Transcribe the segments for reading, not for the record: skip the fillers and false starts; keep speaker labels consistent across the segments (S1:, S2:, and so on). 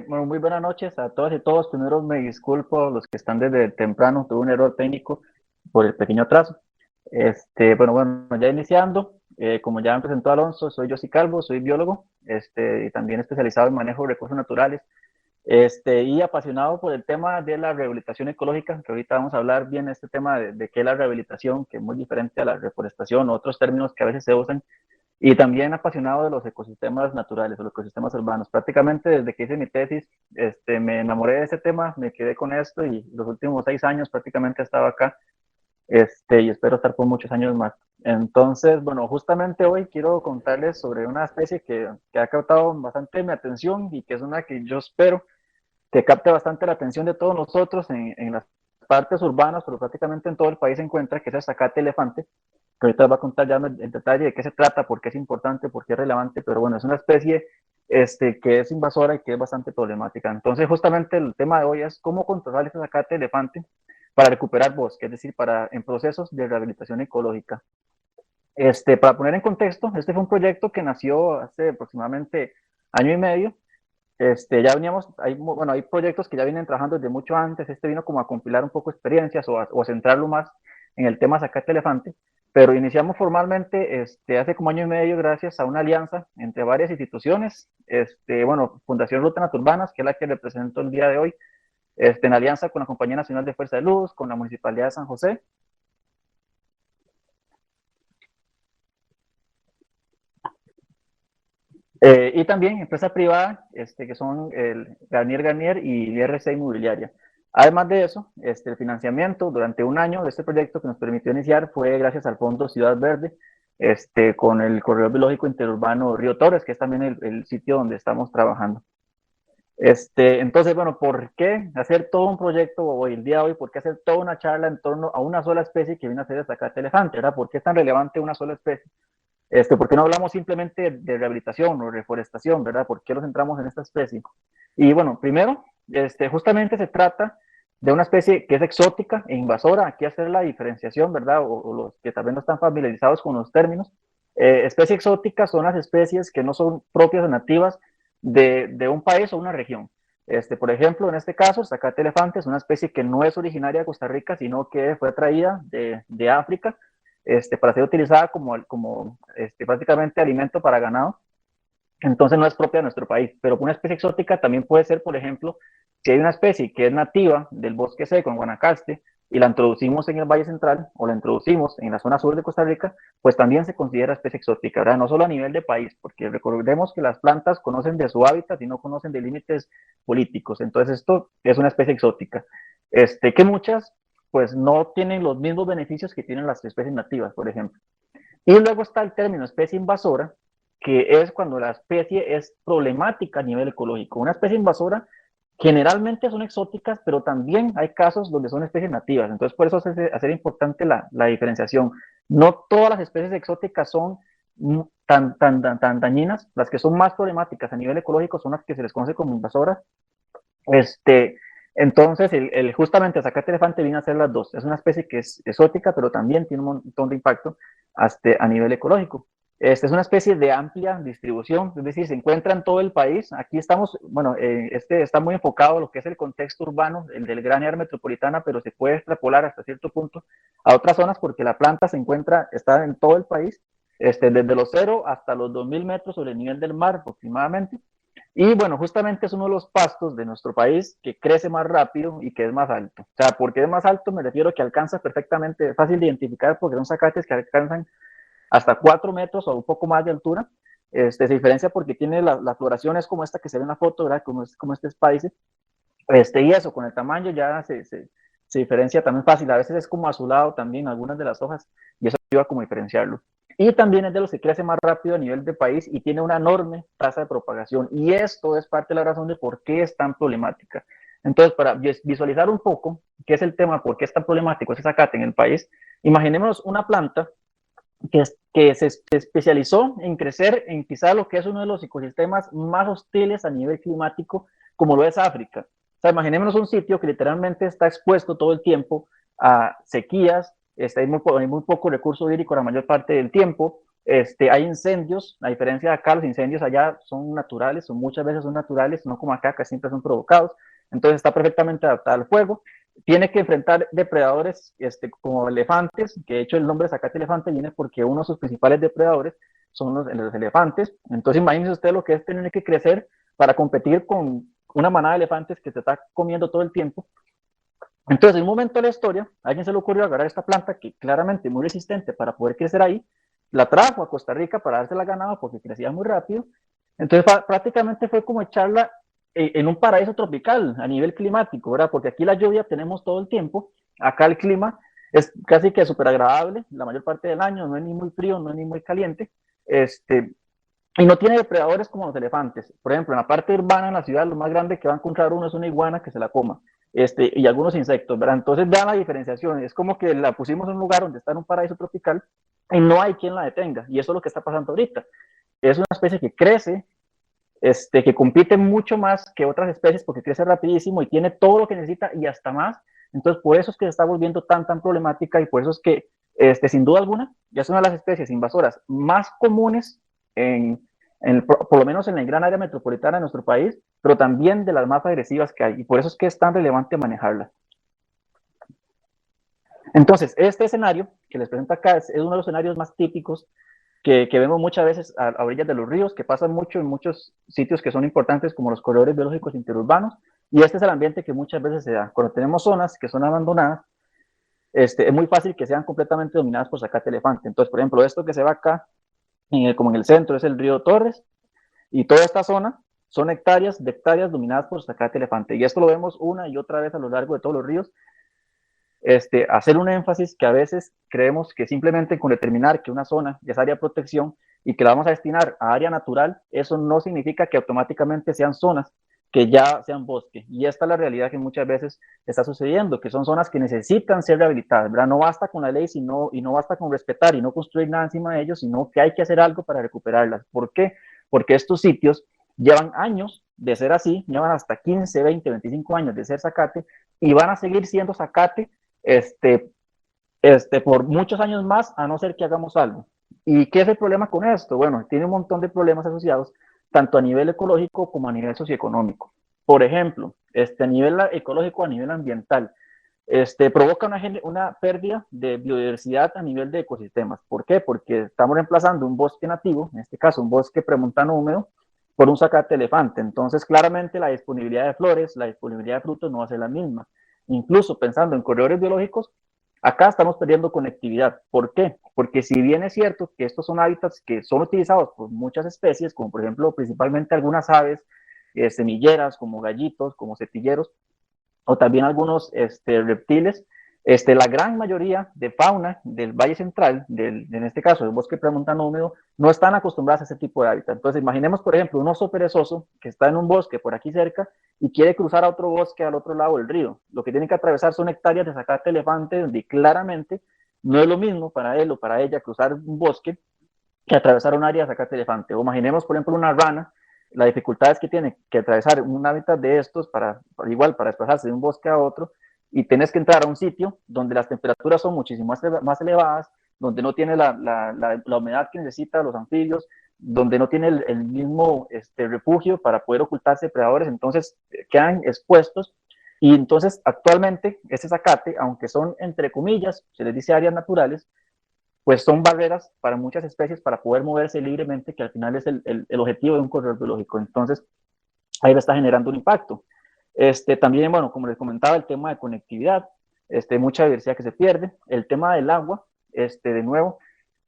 S1: Bueno, muy buenas noches a todas y todos. Primero me disculpo a los que están desde temprano, tuve un error técnico por el pequeño atraso. Bueno, ya iniciando, como ya me presentó Alonso, soy Josy Calvo, soy biólogo, y también especializado en manejo de recursos naturales, y apasionado por el tema de la rehabilitación ecológica, que ahorita vamos a hablar bien de este tema de qué es la rehabilitación, que es muy diferente a la reforestación, otros términos que a veces se usan, y también apasionado de los ecosistemas naturales, o los ecosistemas urbanos. Prácticamente desde que hice mi tesis, me enamoré de ese tema, me quedé con esto y los últimos 6 años prácticamente he estado acá, y espero estar por muchos años más. Entonces, bueno, justamente hoy quiero contarles sobre una especie que ha captado bastante mi atención y que es una que yo espero que capte bastante la atención de todos nosotros en las partes urbanas, pero prácticamente en todo el país se encuentra, que es el zacate elefante, que ahorita les voy a contar ya en detalle de qué se trata, por qué es importante, por qué es relevante, pero bueno, es una especie que es invasora y que es bastante problemática. Entonces, justamente el tema de hoy es cómo controlar ese zacate elefante para recuperar bosque, es decir, en procesos de rehabilitación ecológica. Para poner en contexto, este fue un proyecto que nació hace aproximadamente año y medio. Ya veníamos, hay proyectos que ya vienen trabajando desde mucho antes. Este vino como a compilar un poco experiencias o a centrarlo más en el tema Zacate Elefante, pero iniciamos formalmente hace como año y medio gracias a una alianza entre varias instituciones, Fundación Ruta Naturbanas, que es la que represento el día de hoy, en alianza con la Compañía Nacional de Fuerza de Luz, con la Municipalidad de San José, y también empresa privada, que son el Garnier Garnier y el IRC Inmobiliaria. Además de eso, el financiamiento durante un año de este proyecto que nos permitió iniciar fue gracias al Fondo Ciudad Verde, con el Corredor Biológico Interurbano Río Torres, que es también el sitio donde estamos trabajando. Entonces, bueno, ¿por qué hacer todo un proyecto hoy, el día de hoy? ¿Por qué hacer toda una charla en torno a una sola especie que viene a ser el zacate elefante? ¿Verdad? ¿Por qué es tan relevante una sola especie? ¿Por qué no hablamos simplemente de rehabilitación o reforestación, verdad? ¿Por qué nos centramos en esta especie? Y bueno, primero, justamente se trata de una especie que es exótica e invasora. Aquí hacer la diferenciación, ¿verdad? O los que tal vez no están familiarizados con los términos. Especie exótica son las especies que no son propias o nativas de un país o una región. Por ejemplo, en este caso, el zacate elefante es una especie que no es originaria de Costa Rica, sino que fue traída de África, para ser utilizada como prácticamente alimento para ganado. Entonces no es propia de nuestro país, pero una especie exótica también puede ser, por ejemplo, si hay una especie que es nativa del bosque seco en Guanacaste y la introducimos en el Valle Central o la introducimos en la zona sur de Costa Rica, pues también se considera especie exótica, ¿verdad? No solo a nivel de país, porque recordemos que las plantas conocen de su hábitat y no conocen de límites políticos. Entonces esto es una especie exótica, que muchas pues no tienen los mismos beneficios que tienen las especies nativas, por ejemplo. Y luego está el término especie invasora, que es cuando la especie es problemática a nivel ecológico. Una especie invasora generalmente son exóticas, pero también hay casos donde son especies nativas. Entonces, por eso es hacer importante la diferenciación. No todas las especies exóticas son tan dañinas. Las que son más problemáticas a nivel ecológico son las que se les conoce como invasoras. Este, entonces, justamente el zacate elefante viene a ser las dos. Es una especie que es exótica, pero también tiene un montón de impacto a nivel ecológico. Es una especie de amplia distribución, es decir, se encuentra en todo el país. Aquí estamos, bueno, está muy enfocado a lo que es el contexto urbano, el del gran área metropolitana, pero se puede extrapolar hasta cierto punto a otras zonas porque la planta está en todo el país, desde los 0 hasta los 2000 metros sobre el nivel del mar aproximadamente. Y bueno, justamente es uno de los pastos de nuestro país que crece más rápido y que es más alto. O sea, porque es más alto me refiero a que alcanza perfectamente, es fácil de identificar porque son zacates que alcanzan hasta 4 metros o un poco más de altura. Se diferencia porque tiene la floración es como esta que se ve en la foto, ¿verdad? Como este spice. Y eso, con el tamaño ya se diferencia también fácil. A veces es como azulado también algunas de las hojas y eso ayuda como a diferenciarlo. Y también es de los que crece más rápido a nivel de país y tiene una enorme tasa de propagación. Y esto es parte de la razón de por qué es tan problemática. Entonces, para visualizar un poco qué es el tema, por qué es tan problemático ese zacate en el país, imaginemos una planta que se especializó en crecer en quizá lo que es uno de los ecosistemas más hostiles a nivel climático, como lo es África. O sea, imaginémonos un sitio que literalmente está expuesto todo el tiempo a sequías, hay muy poco recurso hídrico la mayor parte del tiempo, hay incendios, a diferencia de acá, los incendios allá son naturales, son muchas veces son naturales, no como acá, que siempre son provocados, entonces está perfectamente adaptada al fuego. Tiene que enfrentar depredadores como elefantes, que de hecho el nombre de zacate elefante viene porque uno de sus principales depredadores son los elefantes. Entonces imagínense usted lo que es tener que crecer para competir con una manada de elefantes que se está comiendo todo el tiempo. Entonces, en un momento de la historia, a alguien se le ocurrió agarrar esta planta que claramente es muy resistente para poder crecer ahí, la trajo a Costa Rica para dársela ganado porque crecía muy rápido. Entonces, prácticamente fue como echarla en un paraíso tropical a nivel climático, ¿verdad? Porque aquí la lluvia tenemos todo el tiempo, acá el clima es casi que súper agradable la mayor parte del año, no es ni muy frío, no es ni muy caliente, y no tiene depredadores como los elefantes. Por ejemplo, en la parte urbana, en la ciudad, lo más grande que va a encontrar uno es una iguana que se la coma. Y algunos insectos, ¿verdad? Entonces vean la diferenciación, es como que la pusimos en un lugar donde está en un paraíso tropical y no hay quien la detenga, y eso es lo que está pasando ahorita. Es una especie que crece, que compite mucho más que otras especies porque crece rapidísimo y tiene todo lo que necesita y hasta más, entonces por eso es que se está volviendo tan problemática y por eso es que, sin duda alguna, ya es una de las especies invasoras más comunes por lo menos en la gran área metropolitana de nuestro país, pero también de las más agresivas que hay, y por eso es que es tan relevante manejarla. Entonces, este escenario que les presento acá es uno de los escenarios más típicos que vemos muchas veces a orillas de los ríos, que pasa mucho en muchos sitios que son importantes como los corredores biológicos interurbanos, y este es el ambiente que muchas veces se da. Cuando tenemos zonas que son abandonadas, es muy fácil que sean completamente dominadas por zacate elefante. Entonces, por ejemplo, esto que se va acá, como en el centro, es el río Torres, y toda esta zona son hectáreas de hectáreas dominadas por zacate elefante. Y esto lo vemos una y otra vez a lo largo de todos los ríos. Hacer un énfasis que a veces creemos que simplemente con determinar que una zona es área de protección y que la vamos a destinar a área natural, eso no significa que automáticamente sean zonas que ya sean bosque. Y esta es la realidad que muchas veces está sucediendo, que son zonas que necesitan ser rehabilitadas, ¿verdad? No basta con la ley y no basta con respetar y no construir nada encima de ellos, sino que hay que hacer algo para recuperarlas. ¿Por qué? Porque estos sitios llevan años de ser así, llevan hasta 15, 20, 25 años de ser zacate y van a seguir siendo zacate este, por muchos años más, a no ser que hagamos algo. ¿Y qué es el problema con esto? Bueno, tiene un montón de problemas asociados, tanto a nivel ecológico como a nivel socioeconómico. Por ejemplo, a nivel ecológico, a nivel ambiental, provoca una pérdida de biodiversidad a nivel de ecosistemas. ¿Por qué? Porque estamos reemplazando un bosque nativo, en este caso un bosque premontano húmedo, por un zacate elefante. Entonces, claramente la disponibilidad de flores, la disponibilidad de frutos no va a ser la misma. Incluso pensando en corredores biológicos, acá estamos perdiendo conectividad. ¿Por qué? Porque si bien es cierto que estos son hábitats que son utilizados por muchas especies, como por ejemplo principalmente algunas aves semilleras, como gallitos, como cepilleros, o también algunos reptiles, la gran mayoría de fauna del Valle Central, en este caso del bosque premontano húmedo, no están acostumbradas a ese tipo de hábitat. Entonces, imaginemos, por ejemplo, un oso perezoso que está en un bosque por aquí cerca y quiere cruzar a otro bosque al otro lado del río. Lo que tiene que atravesar son hectáreas de zacate elefante, donde claramente no es lo mismo para él o para ella cruzar un bosque que atravesar un área de zacate elefante. O imaginemos, por ejemplo, una rana, la dificultad es que tiene que atravesar un hábitat de estos igual para desplazarse de un bosque a otro, y tienes que entrar a un sitio donde las temperaturas son muchísimo más elevadas, donde no tiene la humedad que necesitan los anfibios, donde no tiene el mismo refugio para poder ocultarse depredadores, entonces quedan expuestos. Y entonces actualmente ese zacate, aunque son entre comillas, se les dice áreas naturales, pues son barreras para muchas especies para poder moverse libremente, que al final es el objetivo de un corredor biológico. Entonces, ahí está generando un impacto. También, bueno, como les comentaba, el tema de conectividad, mucha diversidad que se pierde, el tema del agua, de nuevo,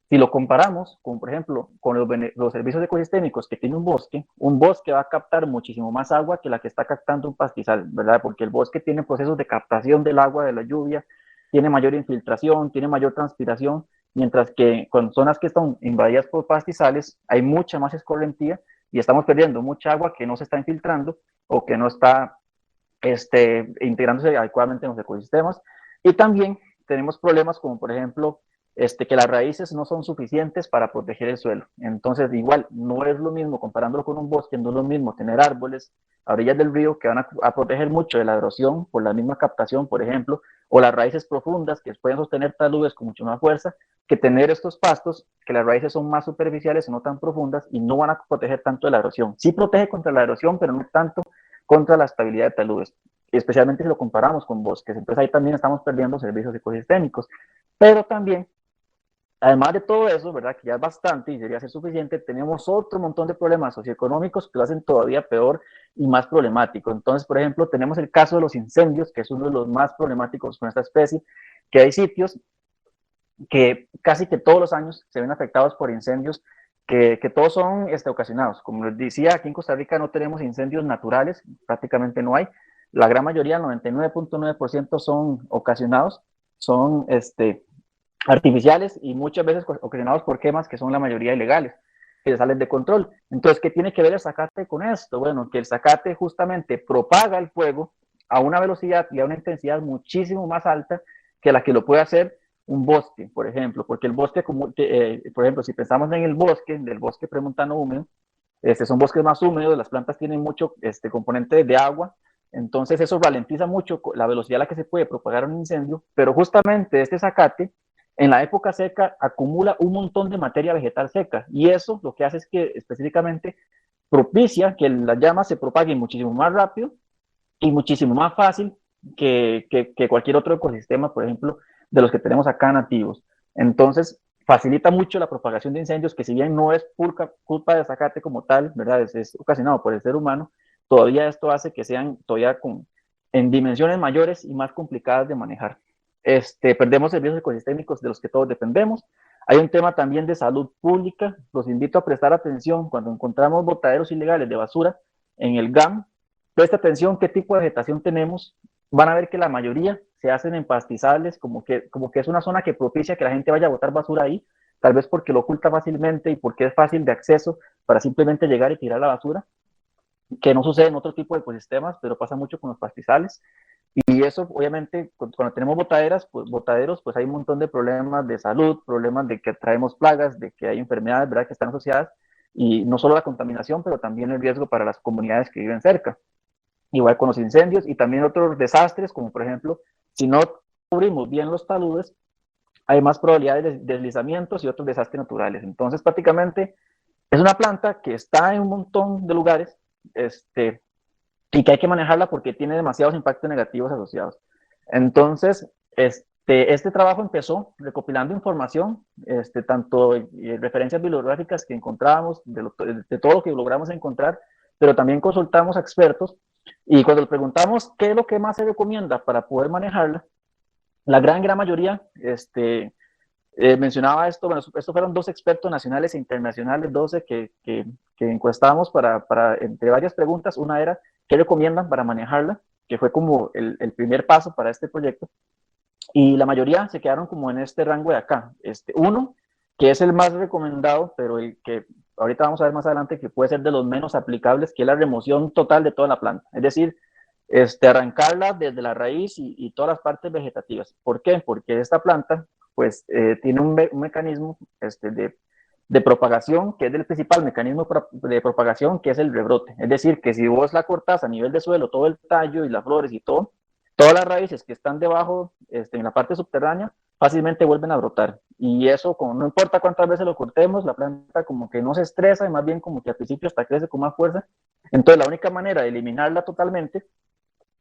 S1: si lo comparamos con, por ejemplo, con los servicios ecosistémicos que tiene un bosque va a captar muchísimo más agua que la que está captando un pastizal, ¿verdad? Porque el bosque tiene procesos de captación del agua de la lluvia, tiene mayor infiltración, tiene mayor transpiración, mientras que con zonas que están invadidas por pastizales hay mucha más escorrentía y estamos perdiendo mucha agua que no se está infiltrando o que no está integrándose adecuadamente en los ecosistemas. Y también tenemos problemas como, por ejemplo, que las raíces no son suficientes para proteger el suelo. Entonces, igual, no es lo mismo, comparándolo con un bosque, no es lo mismo tener árboles a orillas del río que van a proteger mucho de la erosión por la misma captación, por ejemplo, o las raíces profundas que pueden sostener taludes con mucho más fuerza, que tener estos pastos, que las raíces son más superficiales, no tan profundas y no van a proteger tanto de la erosión. Sí protege contra la erosión, pero no tanto contra la estabilidad de taludes, especialmente si lo comparamos con bosques. Entonces ahí también estamos perdiendo servicios ecosistémicos. Pero también, además de todo eso, ¿verdad? Que ya es bastante y debería ser suficiente, tenemos otro montón de problemas socioeconómicos que lo hacen todavía peor y más problemático. Entonces, por ejemplo, tenemos el caso de los incendios, que es uno de los más problemáticos con esta especie, que hay sitios que casi que todos los años se ven afectados por incendios que todos son ocasionados. Como les decía, aquí en Costa Rica no tenemos incendios naturales, prácticamente no hay. La gran mayoría, el 99.9%, son ocasionados, son artificiales y muchas veces ocasionados por quemas que son la mayoría ilegales, que salen de control. Entonces, ¿qué tiene que ver el zacate con esto? Bueno, que el zacate justamente propaga el fuego a una velocidad y a una intensidad muchísimo más alta que la que lo puede hacer un bosque, por ejemplo, porque el bosque, por ejemplo, si pensamos en el bosque, del bosque premontano húmedo, son bosques más húmedos, las plantas tienen mucho componente de agua, entonces eso ralentiza mucho la velocidad a la que se puede propagar un incendio, pero justamente este zacate en la época seca acumula un montón de materia vegetal seca y eso lo que hace es que específicamente propicia que las llamas se propaguen muchísimo más rápido y muchísimo más fácil que cualquier otro ecosistema, por ejemplo, de los que tenemos acá nativos. Entonces, facilita mucho la propagación de incendios, que si bien no es culpa de zacate como tal, ¿verdad? Es ocasionado por el ser humano, todavía esto hace que sean todavía en dimensiones mayores y más complicadas de manejar. Perdemos servicios ecosistémicos de los que todos dependemos. Hay un tema también de salud pública. Los invito a prestar atención cuando encontramos botaderos ilegales de basura en el GAM. Presta atención qué tipo de vegetación tenemos. Van a ver que la mayoría se hacen en pastizales, como que es una zona que propicia que la gente vaya a botar basura ahí, tal vez porque lo oculta fácilmente y porque es fácil de acceso para simplemente llegar y tirar la basura, que no sucede en otro tipo de ecosistemas, pero pasa mucho con los pastizales. Y eso, obviamente, cuando tenemos botaderos, pues hay un montón de problemas de salud, problemas de que traemos plagas, de que hay enfermedades, ¿verdad?, que están asociadas, y no solo la contaminación, pero también el riesgo para las comunidades que viven cerca. Igual con los incendios y también otros desastres, como por ejemplo, si no cubrimos bien los taludes, hay más probabilidades de deslizamientos y otros desastres naturales. Entonces, prácticamente es una planta que está en un montón de lugares, y que hay que manejarla porque tiene demasiados impactos negativos asociados. Entonces, este trabajo empezó recopilando información, tanto referencias bibliográficas que encontrábamos, de todo lo que logramos encontrar, pero también consultamos a expertos y cuando les preguntamos qué es lo que más se recomienda para poder manejarla, la gran mayoría mencionaba esto. Bueno, estos fueron 2 expertos nacionales e internacionales, 12 que encuestábamos entre varias preguntas. Una era, ¿qué recomiendan para manejarla? Que fue como el primer paso para este proyecto. Y la mayoría se quedaron como en este rango de acá. Uno, que es el más recomendado, pero el que ahorita vamos a ver más adelante que puede ser de los menos aplicables, que es la remoción total de toda la planta. Es decir, arrancarla desde la raíz y todas las partes vegetativas. ¿Por qué? Porque esta planta pues tiene un mecanismo de propagación, que es el principal mecanismo de propagación, que es el rebrote. Es decir, que si vos la cortás a nivel de suelo, todo el tallo y las flores y todo, todas las raíces que están debajo, en la parte subterránea, fácilmente vuelven a brotar. Y eso, como no importa cuántas veces lo cortemos, la planta como que no se estresa y más bien como que al principio hasta crece con más fuerza. Entonces, la única manera de eliminarla totalmente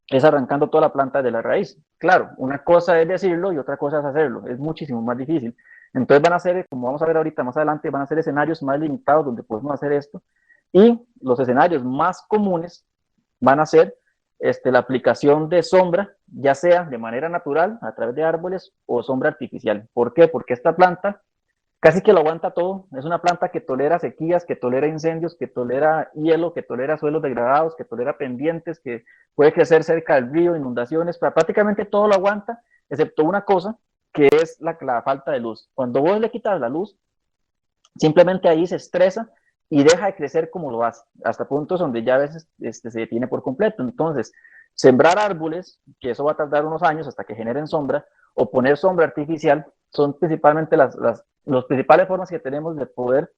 S1: es arrancando toda la planta de la raíz. Claro, una cosa es decirlo y otra cosa es hacerlo, es muchísimo más difícil. Entonces van a ser, como vamos a ver ahorita más adelante, van a ser escenarios más limitados donde podemos hacer esto, y los escenarios más comunes van a ser la aplicación de sombra, ya sea de manera natural, a través de árboles, o sombra artificial. ¿Por qué? Porque esta planta casi que lo aguanta todo. Es una planta que tolera sequías, que tolera incendios, que tolera hielo, que tolera suelos degradados, que tolera pendientes, que puede crecer cerca del río, inundaciones, prácticamente todo lo aguanta, excepto una cosa, que es la falta de luz. Cuando vos le quitas la luz, simplemente ahí se estresa y deja de crecer como lo hace, hasta puntos donde ya a veces se detiene por completo. Entonces, sembrar árboles, que eso va a tardar unos años hasta que generen sombra, o poner sombra artificial, son principalmente los principales formas que tenemos de poder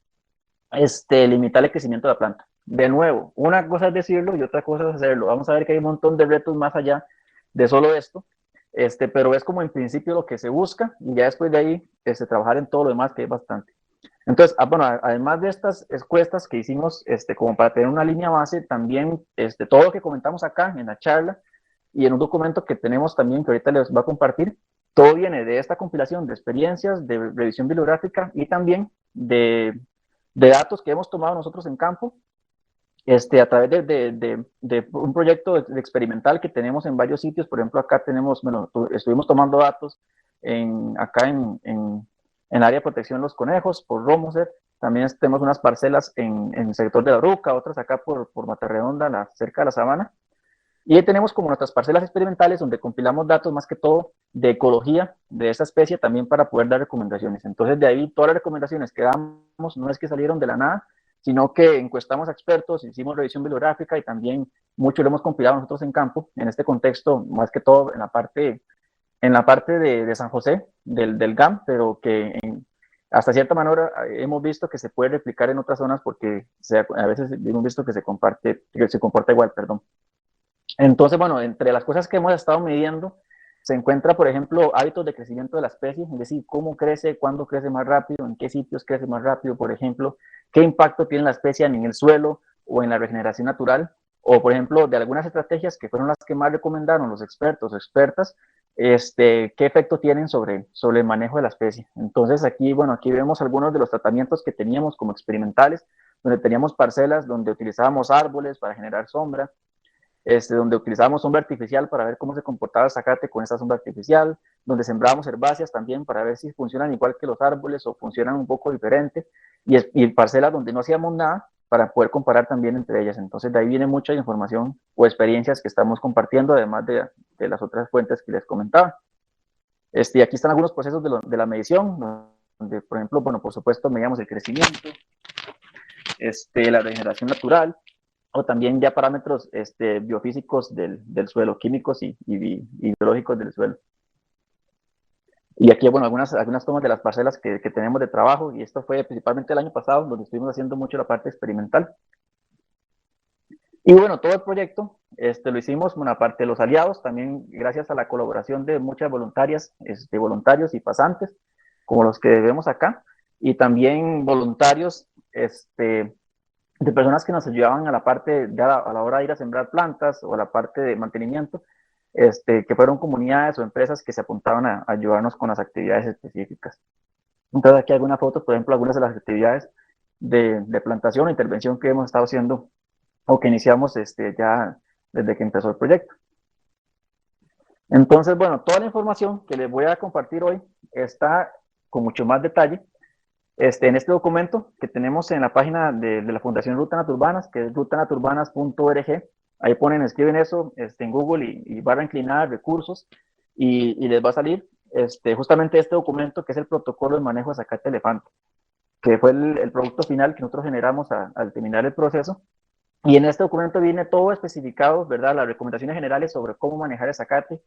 S1: limitar el crecimiento de la planta. De nuevo, una cosa es decirlo y otra cosa es hacerlo. Vamos a ver que hay un montón de retos más allá de solo esto, pero es como en principio lo que se busca y ya después de ahí trabajar en todo lo demás, que es bastante. Entonces, bueno, además de estas encuestas que hicimos como para tener una línea base, también todo lo que comentamos acá en la charla y en un documento que tenemos también que ahorita les voy a compartir, todo viene de esta compilación de experiencias, de revisión bibliográfica y también de datos que hemos tomado nosotros en campo a través de un proyecto experimental que tenemos en varios sitios. Por ejemplo, acá tenemos, bueno, estuvimos tomando datos acá en el área de protección de los conejos por Romoser. También tenemos unas parcelas en el sector de la Ruca, otras acá por Matarredonda, cerca de la sabana. Y ahí tenemos como nuestras parcelas experimentales donde compilamos datos más que todo de ecología de esa especie también para poder dar recomendaciones. Entonces de ahí todas las recomendaciones que damos no es que salieron de la nada, sino que encuestamos a expertos, hicimos revisión bibliográfica y también mucho lo hemos compilado nosotros en campo, en este contexto, más que todo en la parte de San José, del GAM, pero que hasta cierta manera hemos visto que se puede replicar en otras zonas porque a veces hemos visto que se comporta igual, perdón. Entonces, bueno, entre las cosas que hemos estado midiendo, se encuentra, por ejemplo, hábitos de crecimiento de la especie, es decir, cómo crece, cuándo crece más rápido, en qué sitios crece más rápido, por ejemplo, qué impacto tiene la especie en el suelo o en la regeneración natural, o por ejemplo, de algunas estrategias que fueron las que más recomendaron los expertos o expertas, qué efecto tienen sobre el manejo de la especie. Entonces, aquí, bueno, aquí vemos algunos de los tratamientos que teníamos como experimentales, donde teníamos parcelas donde utilizábamos árboles para generar sombra, donde utilizábamos sombra artificial para ver cómo se comportaba el zacate con esa sombra artificial, donde sembrábamos herbáceas también para ver si funcionan igual que los árboles o funcionan un poco diferente, y parcelas donde no hacíamos nada para poder comparar también entre ellas. Entonces de ahí viene mucha información o experiencias que estamos compartiendo, además de las otras fuentes que les comentaba. Y aquí están algunos procesos de la medición, donde, por ejemplo, bueno, por supuesto, medíamos el crecimiento, la regeneración natural, o también ya parámetros biofísicos del suelo, químicos y biológicos del suelo. Y aquí, bueno, algunas tomas de las parcelas que tenemos de trabajo, y esto fue principalmente el año pasado, donde estuvimos haciendo mucho la parte experimental. Y bueno, todo el proyecto lo hicimos, bueno, aparte de los aliados, también gracias a la colaboración de muchas voluntarias, voluntarios y pasantes, como los que vemos acá, y también voluntarios de personas que nos ayudaban a la parte, ya a la hora de ir a sembrar plantas o a la parte de mantenimiento, que fueron comunidades o empresas que se apuntaban a ayudarnos con las actividades específicas. Entonces aquí hay algunas fotos, por ejemplo, algunas de las actividades de plantación o intervención que hemos estado haciendo o que iniciamos ya desde que empezó el proyecto. Entonces, bueno, toda la información que les voy a compartir hoy está con mucho más detalle en este documento que tenemos en la página de la Fundación Ruta Naturbanas, que es rutanaturbanas.org. Ahí escriben eso en Google y barra inclinada recursos y les va a salir justamente este documento que es el protocolo de manejo de zacate elefante, que fue el producto final que nosotros generamos al terminar el proceso. Y en este documento viene todo especificado, ¿verdad? Las recomendaciones generales sobre cómo manejar el zacate,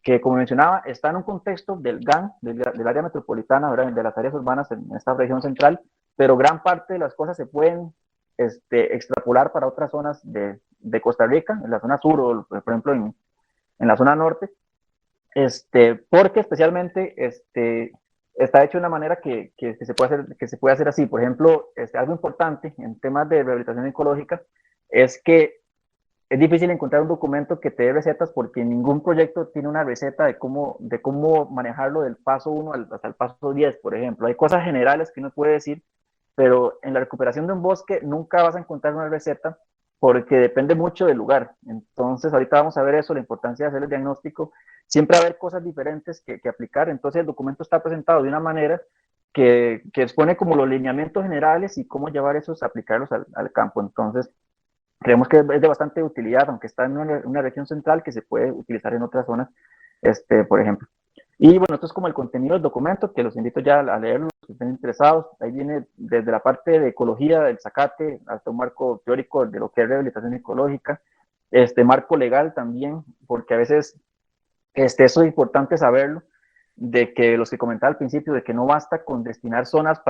S1: que como mencionaba, está en un contexto del GAN, del área metropolitana, ¿verdad? De las áreas urbanas en esta región central, pero gran parte de las cosas se pueden extrapolar para otras zonas de Costa Rica, en la zona sur o, por ejemplo, en la zona norte, porque especialmente está hecho de una manera que se puede hacer así. Por ejemplo, algo importante en temas de rehabilitación ecológica es que es difícil encontrar un documento que te dé recetas porque ningún proyecto tiene una receta de cómo manejarlo del paso 1 hasta el paso 10, por ejemplo. Hay cosas generales que uno puede decir, pero en la recuperación de un bosque nunca vas a encontrar una receta porque depende mucho del lugar. Entonces, ahorita vamos a ver eso, la importancia de hacer el diagnóstico. Siempre va a haber cosas diferentes que aplicar. Entonces, el documento está presentado de una manera que expone como los lineamientos generales y cómo llevar esos, aplicarlos al campo. Entonces, creemos que es de bastante utilidad, aunque está en una región central que se puede utilizar en otras zonas, por ejemplo. Y bueno, esto es como el contenido del documento, que los invito ya a leerlo, si estén interesados. Ahí viene desde la parte de ecología del zacate hasta un marco teórico de lo que es rehabilitación ecológica, marco legal también, porque a veces eso es importante saberlo, de que los que comentaba al principio, de que no basta con destinar zonas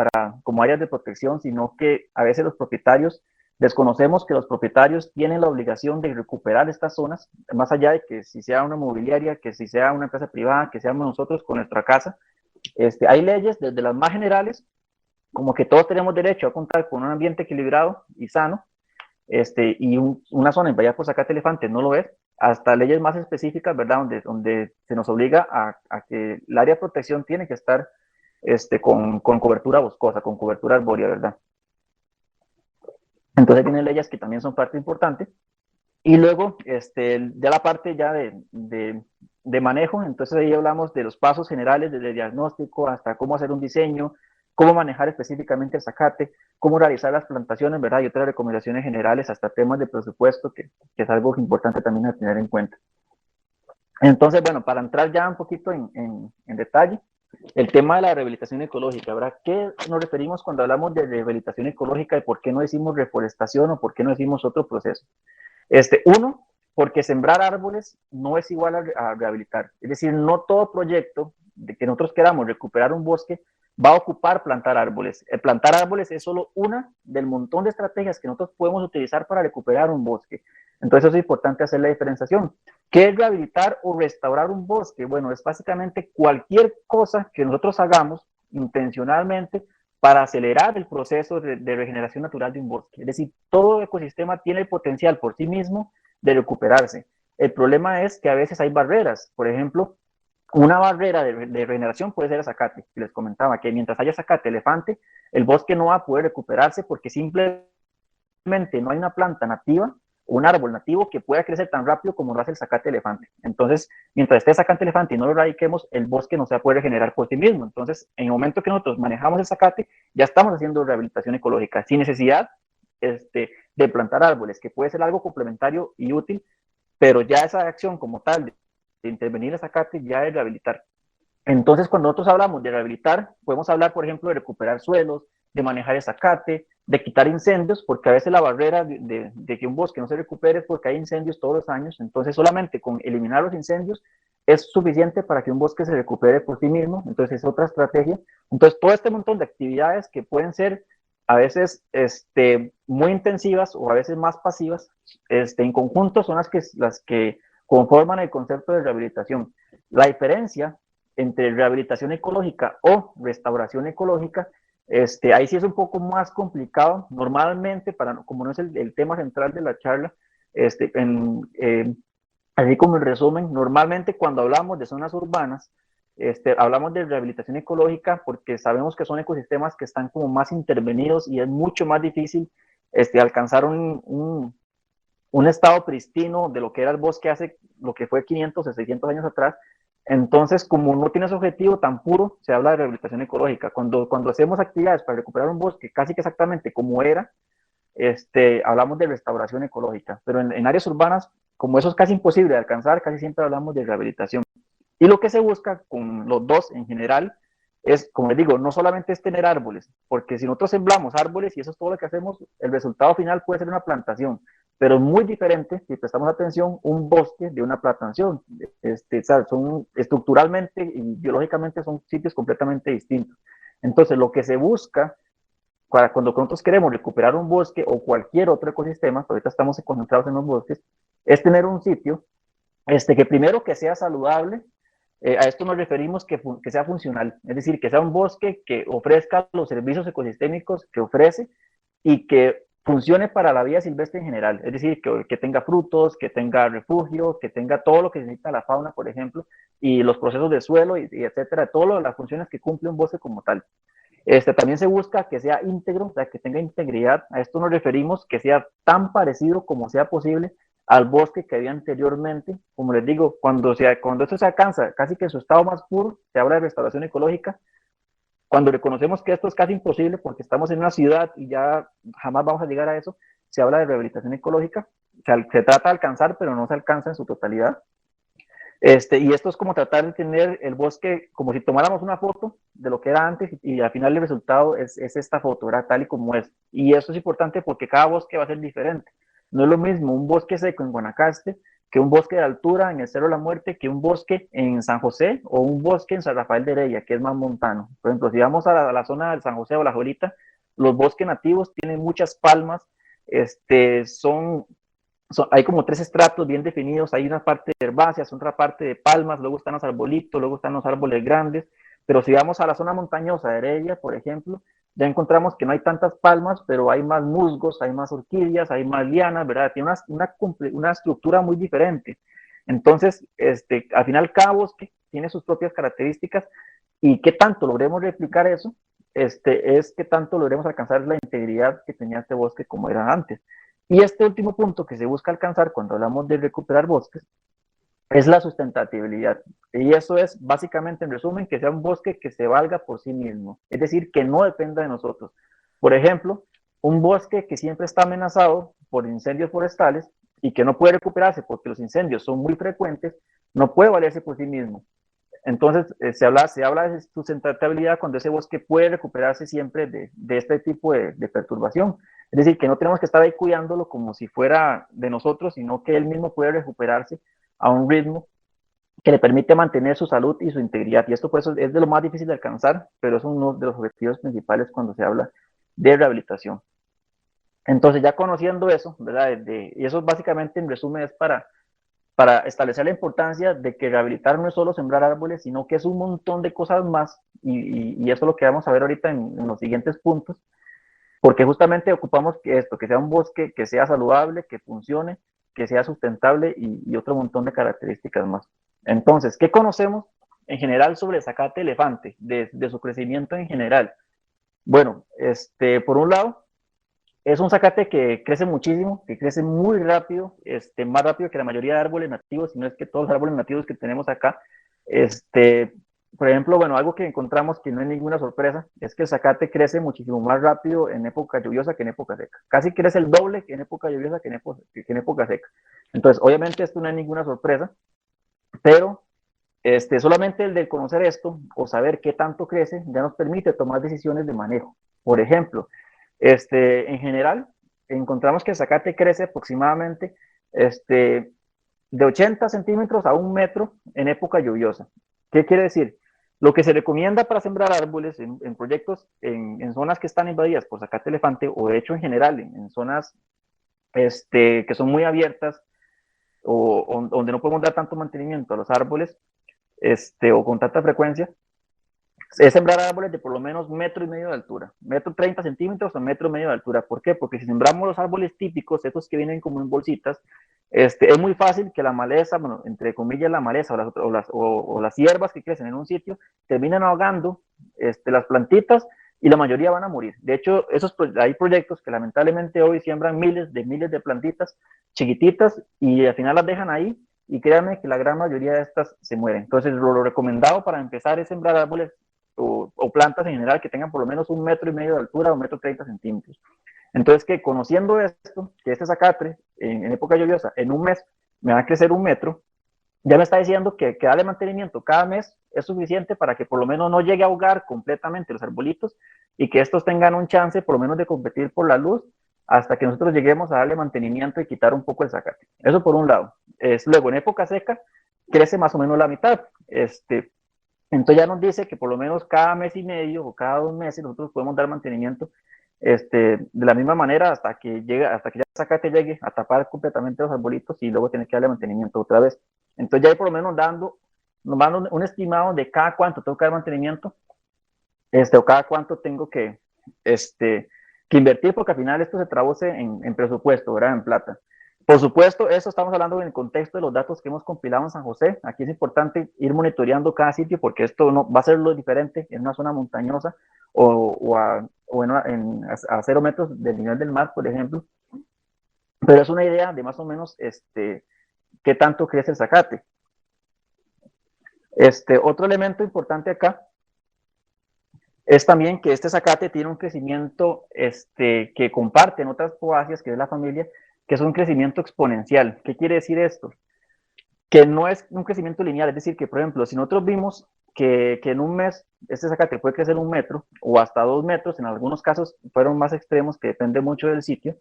S1: como áreas de protección, sino que a veces los propietarios desconocemos que los propietarios tienen la obligación de recuperar estas zonas, más allá de que si sea una mobiliaria, que si sea una empresa privada, que seamos nosotros con nuestra casa. Hay leyes desde las más generales, como que todos tenemos derecho a contar con un ambiente equilibrado y sano, y una zona en Bahía por Zacate Elefante no lo es, hasta leyes más específicas, ¿verdad? Donde se nos obliga a que el área de protección tiene que estar con cobertura boscosa, con cobertura arbórea, ¿verdad? Entonces tienen leyes que también son parte importante. Y luego, ya la parte ya de manejo, entonces ahí hablamos de los pasos generales, desde el diagnóstico hasta cómo hacer un diseño, cómo manejar específicamente el zacate, cómo realizar las plantaciones, ¿verdad? Y otras recomendaciones generales, hasta temas de presupuesto, que es algo importante también a tener en cuenta. Entonces, bueno, para entrar ya un poquito en detalle, el tema de la rehabilitación ecológica, ¿verdad? ¿Qué nos referimos cuando hablamos de rehabilitación ecológica y por qué no decimos reforestación o por qué no decimos otro proceso? Uno, porque sembrar árboles no es igual a rehabilitar. Es decir, no todo proyecto de que nosotros queramos recuperar un bosque va a ocupar plantar árboles. Plantar árboles es solo una del montón de estrategias que nosotros podemos utilizar para recuperar un bosque. Entonces es importante hacer la diferenciación. ¿Qué es rehabilitar o restaurar un bosque? Bueno, es básicamente cualquier cosa que nosotros hagamos intencionalmente para acelerar el proceso de regeneración natural de un bosque. Es decir, todo ecosistema tiene el potencial por sí mismo de recuperarse. El problema es que a veces hay barreras. Por ejemplo, una barrera de regeneración puede ser el zacate, que les comentaba, que mientras haya zacate elefante, el bosque no va a poder recuperarse porque simplemente no hay una planta nativa, un árbol nativo que pueda crecer tan rápido como lo hace el zacate elefante. Entonces, mientras esté el zacate elefante y no lo erradiquemos, el bosque no se va a poder regenerar por sí mismo. Entonces, en el momento que nosotros manejamos el zacate, ya estamos haciendo rehabilitación ecológica, sin necesidad de plantar árboles, que puede ser algo complementario y útil, pero ya esa acción como tal de intervenir el zacate ya es rehabilitar. Entonces, cuando nosotros hablamos de rehabilitar, podemos hablar, por ejemplo, de recuperar suelos, de manejar el zacate, de quitar incendios, porque a veces la barrera de que un bosque no se recupere es porque hay incendios todos los años. Entonces, solamente con eliminar los incendios es suficiente para que un bosque se recupere por sí mismo. Entonces, es otra estrategia. Entonces, todo este montón de actividades que pueden ser a veces muy intensivas o a veces más pasivas, en conjunto son las que conforman el concepto de rehabilitación. La diferencia entre rehabilitación ecológica o restauración ecológica, ahí sí es un poco más complicado. Normalmente, como no es el tema central de la charla, así como en resumen, normalmente cuando hablamos de zonas urbanas, hablamos de rehabilitación ecológica porque sabemos que son ecosistemas que están como más intervenidos y es mucho más difícil alcanzar un estado pristino de lo que era el bosque hace lo que fue 500 o 600 años atrás. Entonces, como no tiene ese objetivo tan puro, se habla de rehabilitación ecológica. Cuando hacemos actividades para recuperar un bosque casi que exactamente como era, hablamos de restauración ecológica. Pero en áreas urbanas, como eso es casi imposible de alcanzar, casi siempre hablamos de rehabilitación. Y lo que se busca con los dos en general es, como les digo, no solamente es tener árboles, porque si nosotros sembramos árboles y eso es todo lo que hacemos, el resultado final puede ser una plantación, pero es muy diferente, si prestamos atención, un bosque de una plantación. Son estructuralmente y biológicamente son sitios completamente distintos. Entonces, lo que se busca cuando nosotros queremos recuperar un bosque o cualquier otro ecosistema, ahorita estamos concentrados en los bosques, es tener un sitio que primero que sea saludable. A esto nos referimos que sea funcional, es decir, que sea un bosque que ofrezca los servicios ecosistémicos que ofrece y que funcione para la vida silvestre en general, es decir, que tenga frutos, que tenga refugio, que tenga todo lo que necesita la fauna, por ejemplo, y los procesos de suelo, y etcétera, todas las funciones que cumple un bosque como tal. También se busca que sea íntegro, o sea, que tenga integridad. A esto nos referimos que sea tan parecido como sea posible al bosque que había anteriormente. Como les digo, cuando esto se alcanza casi que en su estado más puro, se habla de restauración ecológica. Cuando reconocemos que esto es casi imposible porque estamos en una ciudad y ya jamás vamos a llegar a eso, se habla de rehabilitación ecológica. O sea, se trata de alcanzar, pero no se alcanza en su totalidad. Y esto es como tratar de tener el bosque como si tomáramos una foto de lo que era antes y al final el resultado es esta foto, ¿verdad? Tal y como es. Y eso es importante porque cada bosque va a ser diferente. No es lo mismo un bosque seco en Guanacaste que un bosque de altura en el Cerro de la Muerte, que un bosque en San José o un bosque en San Rafael de Heredia, que es más montano. Por ejemplo, si vamos a la zona de San José o la Jolita, los bosques nativos tienen muchas palmas, hay como tres estratos bien definidos, hay una parte de herbáceas, otra parte de palmas, luego están los arbolitos, luego están los árboles grandes, pero si vamos a la zona montañosa de Heredia, por ejemplo, ya encontramos que no hay tantas palmas, pero hay más musgos, hay más orquídeas, hay más lianas, ¿verdad? Tiene una estructura muy diferente. Entonces, al final cada bosque tiene sus propias características y qué tanto logremos replicar eso, es qué tanto logremos alcanzar la integridad que tenía este bosque como era antes. Y este último punto que se busca alcanzar cuando hablamos de recuperar bosques es la sustentabilidad. Y eso es básicamente, en resumen, que sea un bosque que se valga por sí mismo, es decir, que no dependa de nosotros. Por ejemplo, un bosque que siempre está amenazado por incendios forestales y que no puede recuperarse porque los incendios son muy frecuentes, no puede valerse por sí mismo. Entonces, se habla de sustentabilidad cuando ese bosque puede recuperarse siempre de este tipo de perturbación. Es decir, que no tenemos que estar ahí cuidándolo como si fuera de nosotros, sino que él mismo puede recuperarse a un ritmo que le permite mantener su salud y su integridad. Y esto por eso es de lo más difícil de alcanzar, pero es uno de los objetivos principales cuando se habla de rehabilitación. Entonces, ya conociendo eso, ¿verdad? Y eso básicamente en resumen es para establecer la importancia de que rehabilitar no es solo sembrar árboles, sino que es un montón de cosas más, y eso es lo que vamos a ver ahorita en los siguientes puntos, porque justamente ocupamos que sea un bosque que sea saludable, que funcione, que sea sustentable y otro montón de características más. Entonces, ¿qué conocemos en general sobre el zacate elefante, de su crecimiento en general? Bueno, por un lado, es un zacate que crece muchísimo, que crece muy rápido, más rápido que la mayoría de árboles nativos, si no es que todos los árboles nativos que tenemos acá. Este, por ejemplo, bueno, algo que encontramos que no es ninguna sorpresa, es que el zacate crece muchísimo más rápido en época lluviosa que en época seca. Casi crece el doble que en época lluviosa que en época seca. Entonces, obviamente esto no es ninguna sorpresa, pero solamente el de conocer esto o saber qué tanto crece ya nos permite tomar decisiones de manejo. Por ejemplo, en general, encontramos que el zacate crece aproximadamente de 80 centímetros a 1 metro en época lluviosa. ¿Qué quiere decir? Lo que se recomienda para sembrar árboles en proyectos en zonas que están invadidas por zacate elefante, o de hecho en general en zonas que son muy abiertas o donde no podemos dar tanto mantenimiento a los árboles, o con tanta frecuencia, es sembrar árboles de por lo menos 1,5 metros de altura, 1,30 centímetros o 1,5 metros de altura. ¿Por qué? Porque si sembramos los árboles típicos, estos que vienen como en bolsitas, es muy fácil que la maleza, bueno, entre comillas la maleza o las hierbas que crecen en un sitio, terminen ahogando las plantitas y la mayoría van a morir. De hecho, hay proyectos que lamentablemente hoy siembran miles de plantitas chiquititas y al final las dejan ahí y créanme que la gran mayoría de estas se mueren. Entonces, lo recomendado para empezar es sembrar árboles o plantas en general que tengan por lo menos 1,5 metros de altura o 1,30 centímetros. Entonces, que conociendo esto, que este zacate en época lluviosa, en un mes me va a crecer 1 metro, ya me está diciendo que darle mantenimiento cada mes es suficiente para que por lo menos no llegue a ahogar completamente los arbolitos y que estos tengan un chance por lo menos de competir por la luz hasta que nosotros lleguemos a darle mantenimiento y quitar un poco el zacate. Eso por un lado. Luego, en época seca, crece más o menos la mitad. Entonces ya nos dice que por lo menos cada mes y medio o cada 2 meses nosotros podemos dar mantenimiento de la misma manera hasta que ya el zacate llegue a tapar completamente los arbolitos y luego tener que darle mantenimiento otra vez. Entonces ya hay por lo menos nos dan un estimado de cada cuánto tengo que dar mantenimiento, o cada cuánto tengo que invertir, porque al final esto se traduce en presupuesto, ¿verdad? En plata. Por supuesto, eso estamos hablando en el contexto de los datos que hemos compilado en San José. Aquí es importante ir monitoreando cada sitio porque esto no va a ser lo diferente en una zona montañosa a 0 metros del nivel del mar, por ejemplo. Pero es una idea de más o menos qué tanto crece el zacate. Otro elemento importante acá es también que este zacate tiene un crecimiento que comparten otras poáceas, que es la familia, que es un crecimiento exponencial. ¿Qué quiere decir esto? Que no es un crecimiento lineal, es decir, que por ejemplo, si nosotros vimos que en un mes este zacate puede crecer 1 metro o hasta 2 metros, en algunos casos fueron más extremos, que depende mucho del sitio,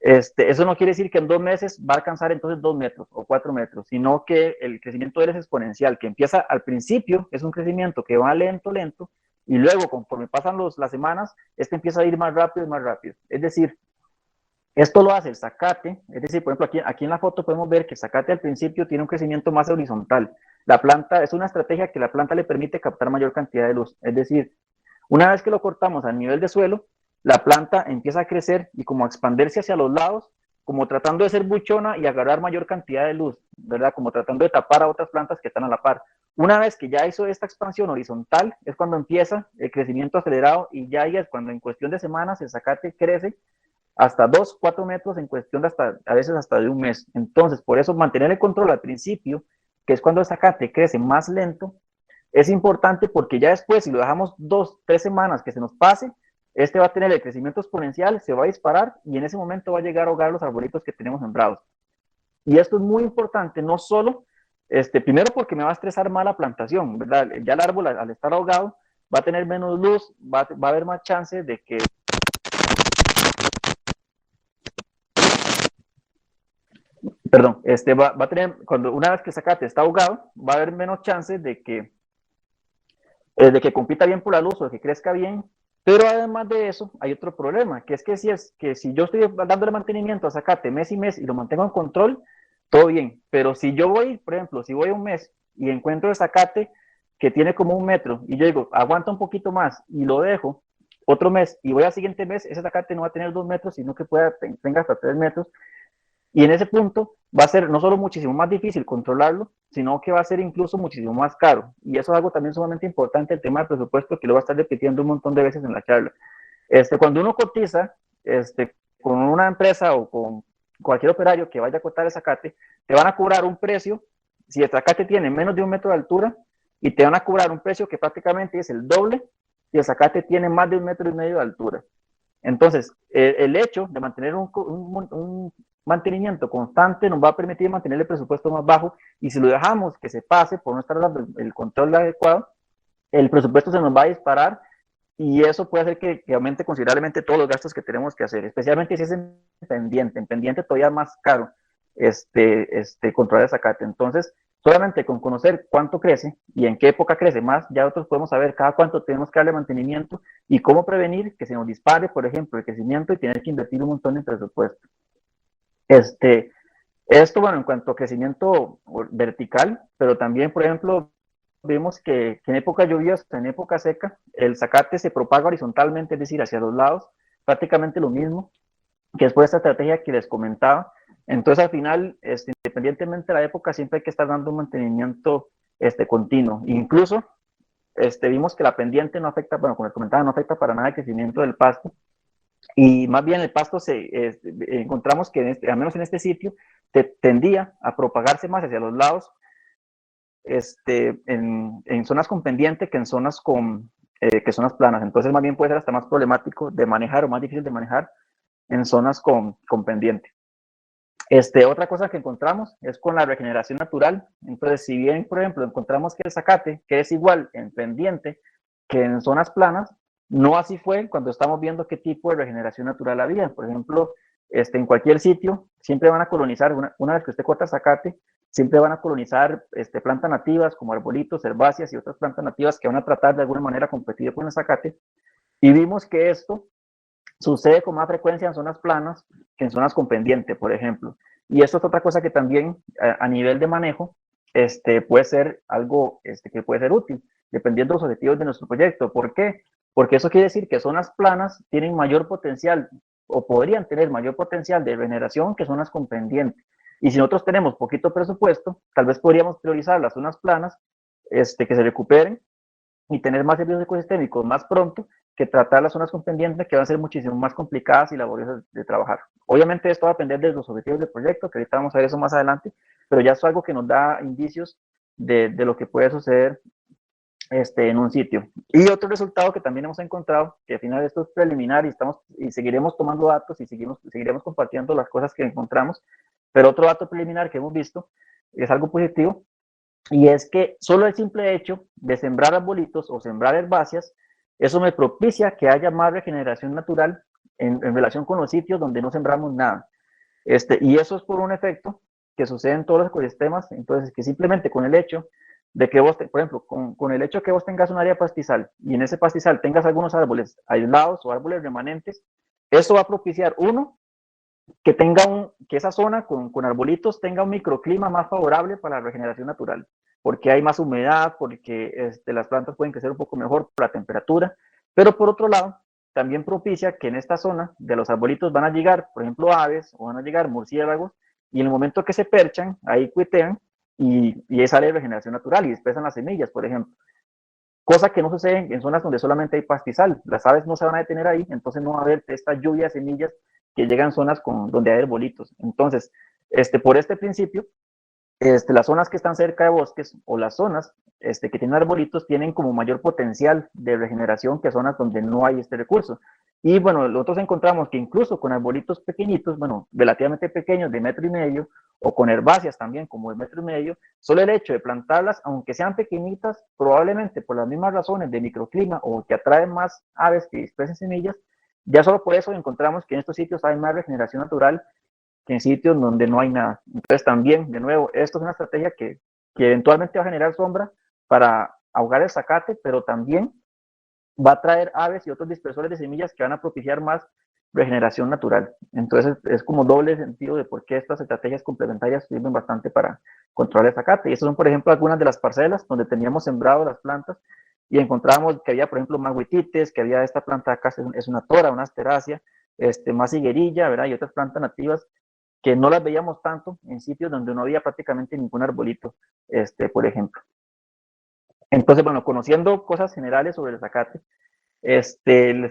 S1: Eso no quiere decir que en 2 meses va a alcanzar entonces 2 metros o 4 metros, sino que el crecimiento de él es exponencial, que empieza al principio, es un crecimiento que va lento, lento, y luego conforme pasan las semanas, empieza a ir más rápido y más rápido. Es decir, esto lo hace el zacate, es decir, por ejemplo, aquí en la foto podemos ver que el zacate al principio tiene un crecimiento más horizontal. La planta es una estrategia que la planta le permite captar mayor cantidad de luz, es decir, una vez que lo cortamos a nivel de suelo, la planta empieza a crecer y como a expandirse hacia los lados, como tratando de ser buchona y agarrar mayor cantidad de luz, ¿verdad? Como tratando de tapar a otras plantas que están a la par. Una vez que ya hizo esta expansión horizontal, es cuando empieza el crecimiento acelerado y ya ahí es cuando en cuestión de semanas el zacate crece hasta 2, 4 metros en cuestión de a veces hasta de un mes. Entonces, por eso mantener el control al principio, que es cuando el zacate crece más lento, es importante porque ya después, si lo dejamos 2, 3 semanas que se nos pase, va a tener el crecimiento exponencial, se va a disparar y en ese momento va a llegar a ahogar los arbolitos que tenemos sembrados. Y esto es muy importante, no solo, primero porque me va a estresar más la plantación, ¿verdad? Ya el árbol al estar ahogado va a tener menos luz, va a haber más chances de que perdón, va a tener, una vez que el zacate está ahogado, va a haber menos chances de que compita bien por la luz o de que crezca bien, pero además de eso hay otro problema, que es que si yo estoy dándole mantenimiento a zacate mes y mes y lo mantengo en control, todo bien, pero si yo voy, por ejemplo, si voy un mes y encuentro el zacate que tiene como 1 metro y yo digo, aguanta un poquito más y lo dejo otro mes y voy al siguiente mes, ese zacate no va a tener 2 metros, sino que tenga hasta 3 metros. Y en ese punto va a ser no solo muchísimo más difícil controlarlo, sino que va a ser incluso muchísimo más caro. Y eso es algo también sumamente importante, el tema del presupuesto, que lo va a estar repitiendo un montón de veces en la charla. Cuando uno cotiza con una empresa o con cualquier operario que vaya a cortar el zacate, te van a cobrar un precio, si el zacate tiene menos de 1 metro de altura, y te van a cobrar un precio que prácticamente es el doble si el zacate tiene más de 1,5 metros de altura. Entonces, el hecho de mantener un mantenimiento constante nos va a permitir mantener el presupuesto más bajo y si lo dejamos que se pase por no estar dando el control adecuado, el presupuesto se nos va a disparar y eso puede hacer que aumente considerablemente todos los gastos que tenemos que hacer, especialmente si es en pendiente todavía más caro controlar el zacate. Entonces, solamente con conocer cuánto crece y en qué época crece más, ya nosotros podemos saber cada cuánto tenemos que darle mantenimiento y cómo prevenir que se nos dispare, por ejemplo, el crecimiento y tener que invertir un montón en presupuesto. Esto, bueno, en cuanto a crecimiento vertical, pero también, por ejemplo, vemos que en época lluviosa, en época seca, el zacate se propaga horizontalmente, es decir, hacia los lados, prácticamente lo mismo, que es por esta estrategia que les comentaba. Entonces, al final, independientemente de la época, siempre hay que estar dando un mantenimiento continuo. Incluso, vimos que la pendiente no afecta, bueno, como les comentaba, no afecta para nada el crecimiento del pasto, y más bien el pasto encontramos que, al menos en este sitio, tendía a propagarse más hacia los lados, en zonas con pendiente que en zonas que zonas planas. Entonces, más bien puede ser hasta más problemático de manejar o más difícil de manejar en zonas con pendiente. Otra cosa que encontramos es con la regeneración natural. Entonces, si bien, por ejemplo, encontramos que el zacate, que es igual en pendiente que en zonas planas, no así fue cuando estamos viendo qué tipo de regeneración natural había. Por ejemplo, en cualquier sitio, siempre van a colonizar, una vez que usted corta zacate, siempre van a colonizar plantas nativas como arbolitos, herbáceas y otras plantas nativas que van a tratar de alguna manera competir con el zacate. Y vimos que esto sucede con más frecuencia en zonas planas que en zonas con pendiente, por ejemplo. Y esto es otra cosa que también a nivel de manejo puede ser algo que puede ser útil, dependiendo de los objetivos de nuestro proyecto. ¿Por qué? Porque eso quiere decir que zonas planas tienen mayor potencial o podrían tener mayor potencial de regeneración que zonas con pendiente. Y si nosotros tenemos poquito presupuesto, tal vez podríamos priorizar las zonas planas que se recuperen y tener más servicios ecosistémicos más pronto que tratar las zonas con pendiente que van a ser muchísimo más complicadas y laboriosas de trabajar. Obviamente esto va a depender de los objetivos del proyecto, que ahorita vamos a ver eso más adelante, pero ya es algo que nos da indicios de lo que puede suceder en un sitio. Y otro resultado que también hemos encontrado, que al final esto es preliminar y seguiremos tomando datos y seguiremos compartiendo las cosas que encontramos, pero otro dato preliminar que hemos visto es algo positivo, y es que solo el simple hecho de sembrar arbolitos o sembrar herbáceas, eso me propicia que haya más regeneración natural en relación con los sitios donde no sembramos nada. Y eso es por un efecto que sucede en todos los ecosistemas, entonces que simplemente con el hecho de que vos, por ejemplo, con el hecho de que vos tengas un área pastizal y en ese pastizal tengas algunos árboles aislados o árboles remanentes, eso va a propiciar, uno, que que esa zona con arbolitos tenga un microclima más favorable para la regeneración natural, porque hay más humedad, porque las plantas pueden crecer un poco mejor por la temperatura, pero por otro lado, también propicia que en esta zona de los arbolitos van a llegar, por ejemplo, aves o van a llegar murciélagos, y en el momento que se perchan, ahí cuitean y sale regeneración natural y dispersan las semillas, por ejemplo. Cosa que no sucede en zonas donde solamente hay pastizal. Las aves no se van a detener ahí, entonces no va a haber esta lluvia de semillas que llegan a zonas donde hay arbolitos. Entonces, por este principio, las zonas que están cerca de bosques o las zonas que tienen arbolitos tienen como mayor potencial de regeneración que zonas donde no hay este recurso. Y bueno, nosotros encontramos que incluso con arbolitos pequeñitos, bueno, relativamente pequeños, de metro y medio, o con herbáceas también como de metro y medio, solo el hecho de plantarlas, aunque sean pequeñitas, probablemente por las mismas razones de microclima o que atraen más aves que dispersen semillas, ya solo por eso encontramos que en estos sitios hay más regeneración natural que en sitios donde no hay nada. Entonces también, de nuevo, esto es una estrategia que eventualmente va a generar sombra para ahogar el zacate, pero también va a traer aves y otros dispersores de semillas que van a propiciar más regeneración natural. Entonces es como doble sentido de por qué estas estrategias complementarias sirven bastante para controlar el zacate. Y estas son, por ejemplo, algunas de las parcelas donde teníamos sembrado las plantas y encontrábamos que había, por ejemplo, maguitites, que había esta planta acá, es una tora, una asterácea, más higuerilla, ¿verdad? Y otras plantas nativas que no las veíamos tanto en sitios donde no había prácticamente ningún arbolito, por ejemplo. Entonces, bueno, conociendo cosas generales sobre el zacate, les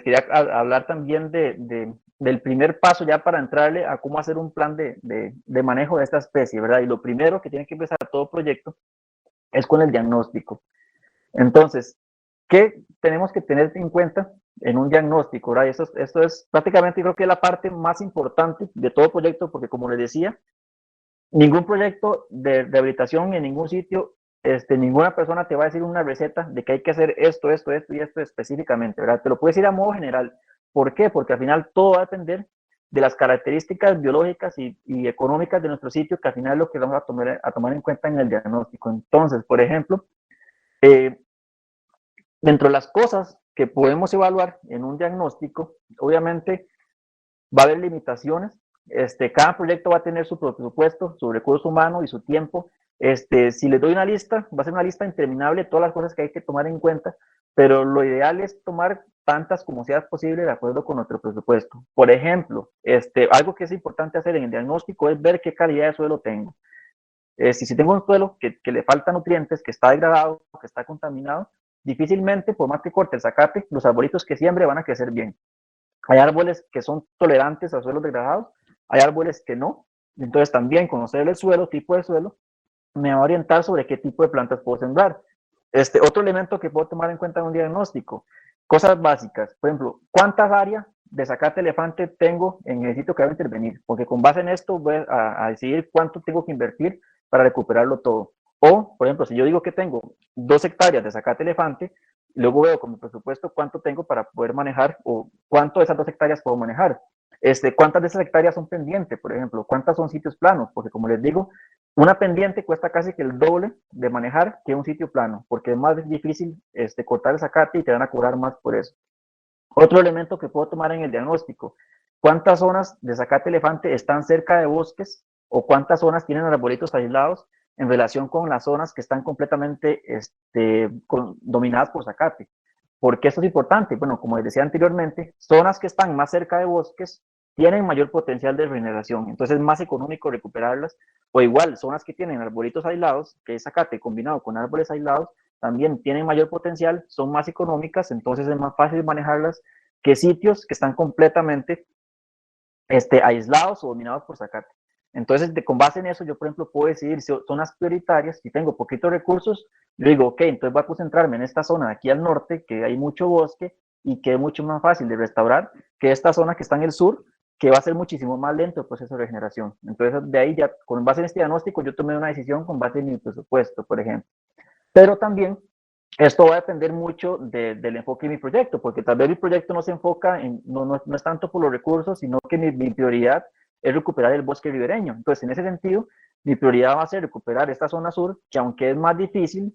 S1: quería hablar también del primer paso ya para entrarle a cómo hacer un plan de manejo de esta especie, ¿verdad? Y lo primero que tiene que empezar todo proyecto es con el diagnóstico. Entonces, ¿qué tenemos que tener en cuenta en un diagnóstico, ¿verdad? Esto es prácticamente, creo que es la parte más importante de todo proyecto, porque como les decía, ningún proyecto de rehabilitación en ningún sitio, ninguna persona te va a decir una receta de que hay que hacer esto y esto específicamente, ¿verdad? Te lo puedes decir a modo general. ¿Por qué? Porque al final todo va a depender de las características biológicas y económicas de nuestro sitio, que al final es lo que vamos a tomar en cuenta en el diagnóstico. Entonces, por ejemplo, eh, dentro de las cosas que podemos evaluar en un diagnóstico, obviamente va a haber limitaciones. Cada proyecto va a tener su presupuesto, su recurso humano y su tiempo. Si les doy una lista, va a ser una lista interminable de todas las cosas que hay que tomar en cuenta, pero lo ideal es tomar tantas como sea posible de acuerdo con nuestro presupuesto. Por ejemplo, algo que es importante hacer en el diagnóstico es ver qué calidad de suelo tengo. Si tengo un suelo que le falta nutrientes, que está degradado, que está contaminado, difícilmente, por más que corte el zacate, los arbolitos que siembre van a crecer bien. Hay árboles que son tolerantes a suelos degradados, hay árboles que no. Entonces también conocer el suelo, tipo de suelo, me va a orientar sobre qué tipo de plantas puedo sembrar. Otro elemento que puedo tomar en cuenta en un diagnóstico, cosas básicas, por ejemplo, ¿cuántas áreas de zacate elefante tengo en el sitio que va a intervenir? Porque con base en esto voy a decidir cuánto tengo que invertir para recuperarlo todo. O, por ejemplo, si yo digo que tengo 2 hectáreas de zacate elefante, luego veo con mi presupuesto cuánto tengo para poder manejar o cuánto de esas 2 hectáreas puedo manejar. ¿Cuántas de esas hectáreas son pendientes, por ejemplo? ¿Cuántas son sitios planos? Porque como les digo, una pendiente cuesta casi que el doble de manejar que un sitio plano, porque es más difícil cortar el zacate y te van a cobrar más por eso. Otro elemento que puedo tomar en el diagnóstico, ¿cuántas zonas de zacate elefante están cerca de bosques o cuántas zonas tienen arbolitos aislados en relación con las zonas que están completamente dominadas por zacate? ¿Por qué esto es importante? Bueno, como les decía anteriormente, zonas que están más cerca de bosques tienen mayor potencial de regeneración, entonces es más económico recuperarlas, o igual, zonas que tienen arbolitos aislados, que es zacate combinado con árboles aislados, también tienen mayor potencial, son más económicas, entonces es más fácil manejarlas que sitios que están completamente aislados o dominados por zacate. Entonces, con base en eso, yo, por ejemplo, puedo decidir si zonas prioritarias, si tengo poquitos recursos, yo digo, ok, entonces voy a concentrarme en esta zona de aquí al norte, que hay mucho bosque y que es mucho más fácil de restaurar, que esta zona que está en el sur, que va a ser muchísimo más lento el proceso de regeneración. Entonces, de ahí ya, con base en este diagnóstico, yo tomé una decisión con base en mi presupuesto, por ejemplo. Pero también esto va a depender mucho del enfoque de mi proyecto, porque tal vez mi proyecto no se enfoca no es tanto por los recursos, sino que mi prioridad es recuperar el bosque ribereño. Entonces, en ese sentido, mi prioridad va a ser recuperar esta zona sur, que aunque es más difícil,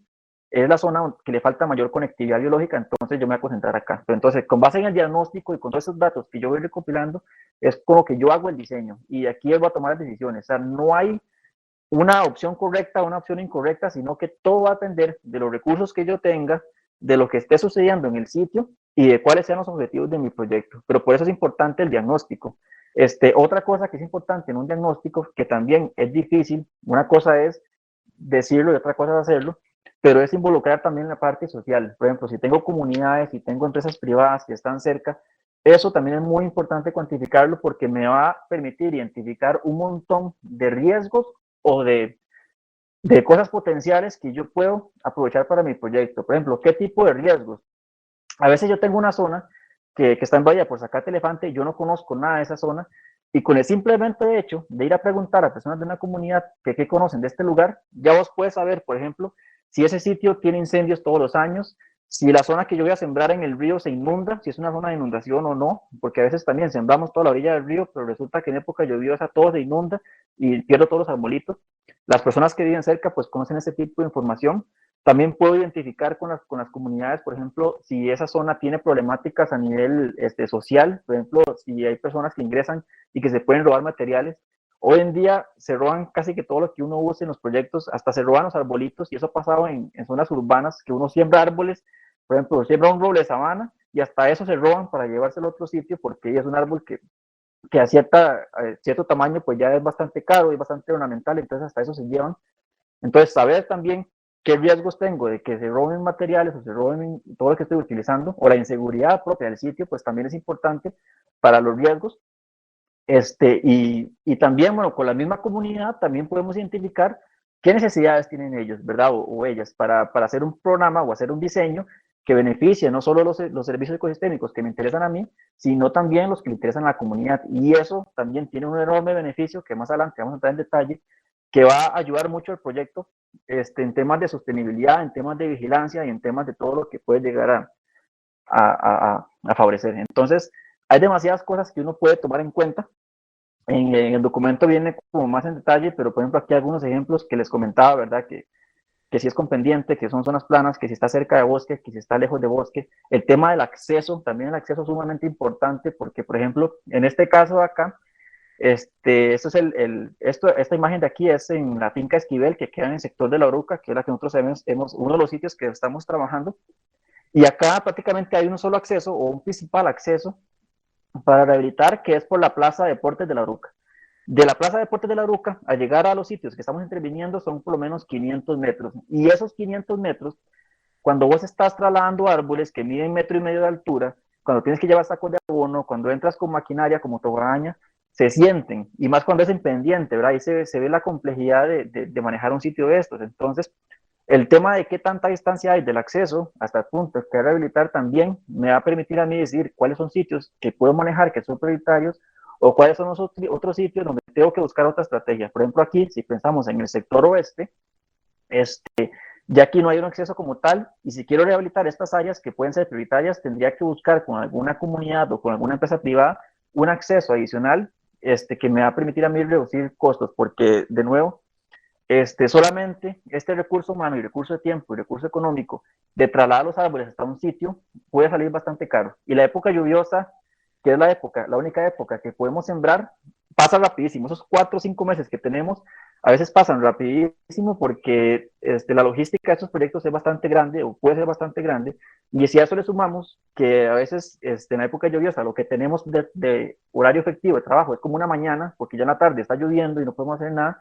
S1: es la zona que le falta mayor conectividad biológica, entonces yo me voy a concentrar acá. Pero entonces, con base en el diagnóstico y con todos esos datos que yo voy recopilando, es como que yo hago el diseño y aquí voy a tomar las decisiones. O sea, no hay una opción correcta, una opción incorrecta, sino que todo va a depender de los recursos que yo tenga, de lo que esté sucediendo en el sitio y de cuáles sean los objetivos de mi proyecto. Pero por eso es importante el diagnóstico. Otra cosa que es importante en un diagnóstico, que también es difícil, una cosa es decirlo y otra cosa es hacerlo, pero es involucrar también la parte social. Por ejemplo, si tengo comunidades, si tengo empresas privadas que están cerca, eso también es muy importante cuantificarlo porque me va a permitir identificar un montón de riesgos o de cosas potenciales que yo puedo aprovechar para mi proyecto. Por ejemplo, ¿qué tipo de riesgos? A veces yo tengo una zona que está en Bahía por Zacate Elefante, yo no conozco nada de esa zona, y con el simplemente hecho de ir a preguntar a personas de una comunidad que conocen de este lugar, ya vos puedes saber, por ejemplo, si ese sitio tiene incendios todos los años, si la zona que yo voy a sembrar en el río se inunda, si es una zona de inundación o no, porque a veces también sembramos toda la orilla del río, pero resulta que en época lluviosa todo se inunda y pierdo todos los arbolitos. Las personas que viven cerca pues conocen ese tipo de información. También puedo identificar con las comunidades, por ejemplo, si esa zona tiene problemáticas a nivel social, por ejemplo, si hay personas que ingresan y que se pueden robar materiales. Hoy en día se roban casi que todo lo que uno use en los proyectos, hasta se roban los arbolitos, y eso ha pasado en zonas urbanas, que uno siembra árboles, por ejemplo, siembra un roble de sabana, y hasta eso se roban para llevárselo a otro sitio, porque es un árbol que a cierto tamaño pues ya es bastante caro y bastante ornamental, entonces hasta eso se llevan. Entonces, saber también qué riesgos tengo de que se roben materiales o se roben todo lo que estoy utilizando, o la inseguridad propia del sitio, pues también es importante para los riesgos. Y también, bueno, con la misma comunidad también podemos identificar qué necesidades tienen ellos, ¿verdad? O ellas, para hacer un programa o hacer un diseño que beneficie no solo los servicios ecosistémicos que me interesan a mí, sino también los que le interesan a la comunidad. Y eso también tiene un enorme beneficio que más adelante vamos a entrar en detalle, que va a ayudar mucho al proyecto en temas de sostenibilidad, en temas de vigilancia y en temas de todo lo que puede llegar a favorecer. Entonces, hay demasiadas cosas que uno puede tomar en cuenta. En el documento viene como más en detalle, pero por ejemplo aquí algunos ejemplos que les comentaba, ¿verdad? Que si es con pendiente, que son zonas planas, que si está cerca de bosque, que si está lejos de bosque. El tema del acceso, también el acceso es sumamente importante porque, por ejemplo, en este caso de acá, esto es esta imagen de aquí es en la finca Esquivel, que queda en el sector de La Oruca, que es la que nosotros hemos uno de los sitios que estamos trabajando. Y acá prácticamente hay un solo acceso o un principal acceso para rehabilitar, que es por la Plaza de Deportes de La Oruca. De la Plaza de Deportes de La Oruca a llegar a los sitios que estamos interviniendo son por lo menos 500 metros. Y esos 500 metros, cuando vos estás trasladando árboles que miden 1,5 metros de altura, cuando tienes que llevar sacos de abono, cuando entras con maquinaria como tobagaña, se sienten, y más cuando es en pendiente, ¿verdad? Ahí se ve la complejidad de manejar un sitio de estos. Entonces, el tema de qué tanta distancia hay del acceso hasta el punto que rehabilitar también me va a permitir a mí decir cuáles son sitios que puedo manejar, que son prioritarios, o cuáles son los otros sitios donde tengo que buscar otra estrategia. Por ejemplo, aquí, si pensamos en el sector oeste, ya aquí no hay un acceso como tal, y si quiero rehabilitar estas áreas que pueden ser prioritarias, tendría que buscar con alguna comunidad o con alguna empresa privada un acceso adicional que me va a permitir a mí reducir costos, porque de nuevo, solamente este recurso humano y recurso de tiempo y recurso económico de trasladar los árboles hasta un sitio puede salir bastante caro. Y la época lluviosa, que es la única época que podemos sembrar, pasa rapidísimo. Esos 4 o 5 meses que tenemos a veces pasan rapidísimo porque la logística de estos proyectos es bastante grande o puede ser bastante grande. Y si a eso le sumamos que a veces en la época lluviosa lo que tenemos de horario efectivo de trabajo es como una mañana, porque ya en la tarde está lloviendo y no podemos hacer nada,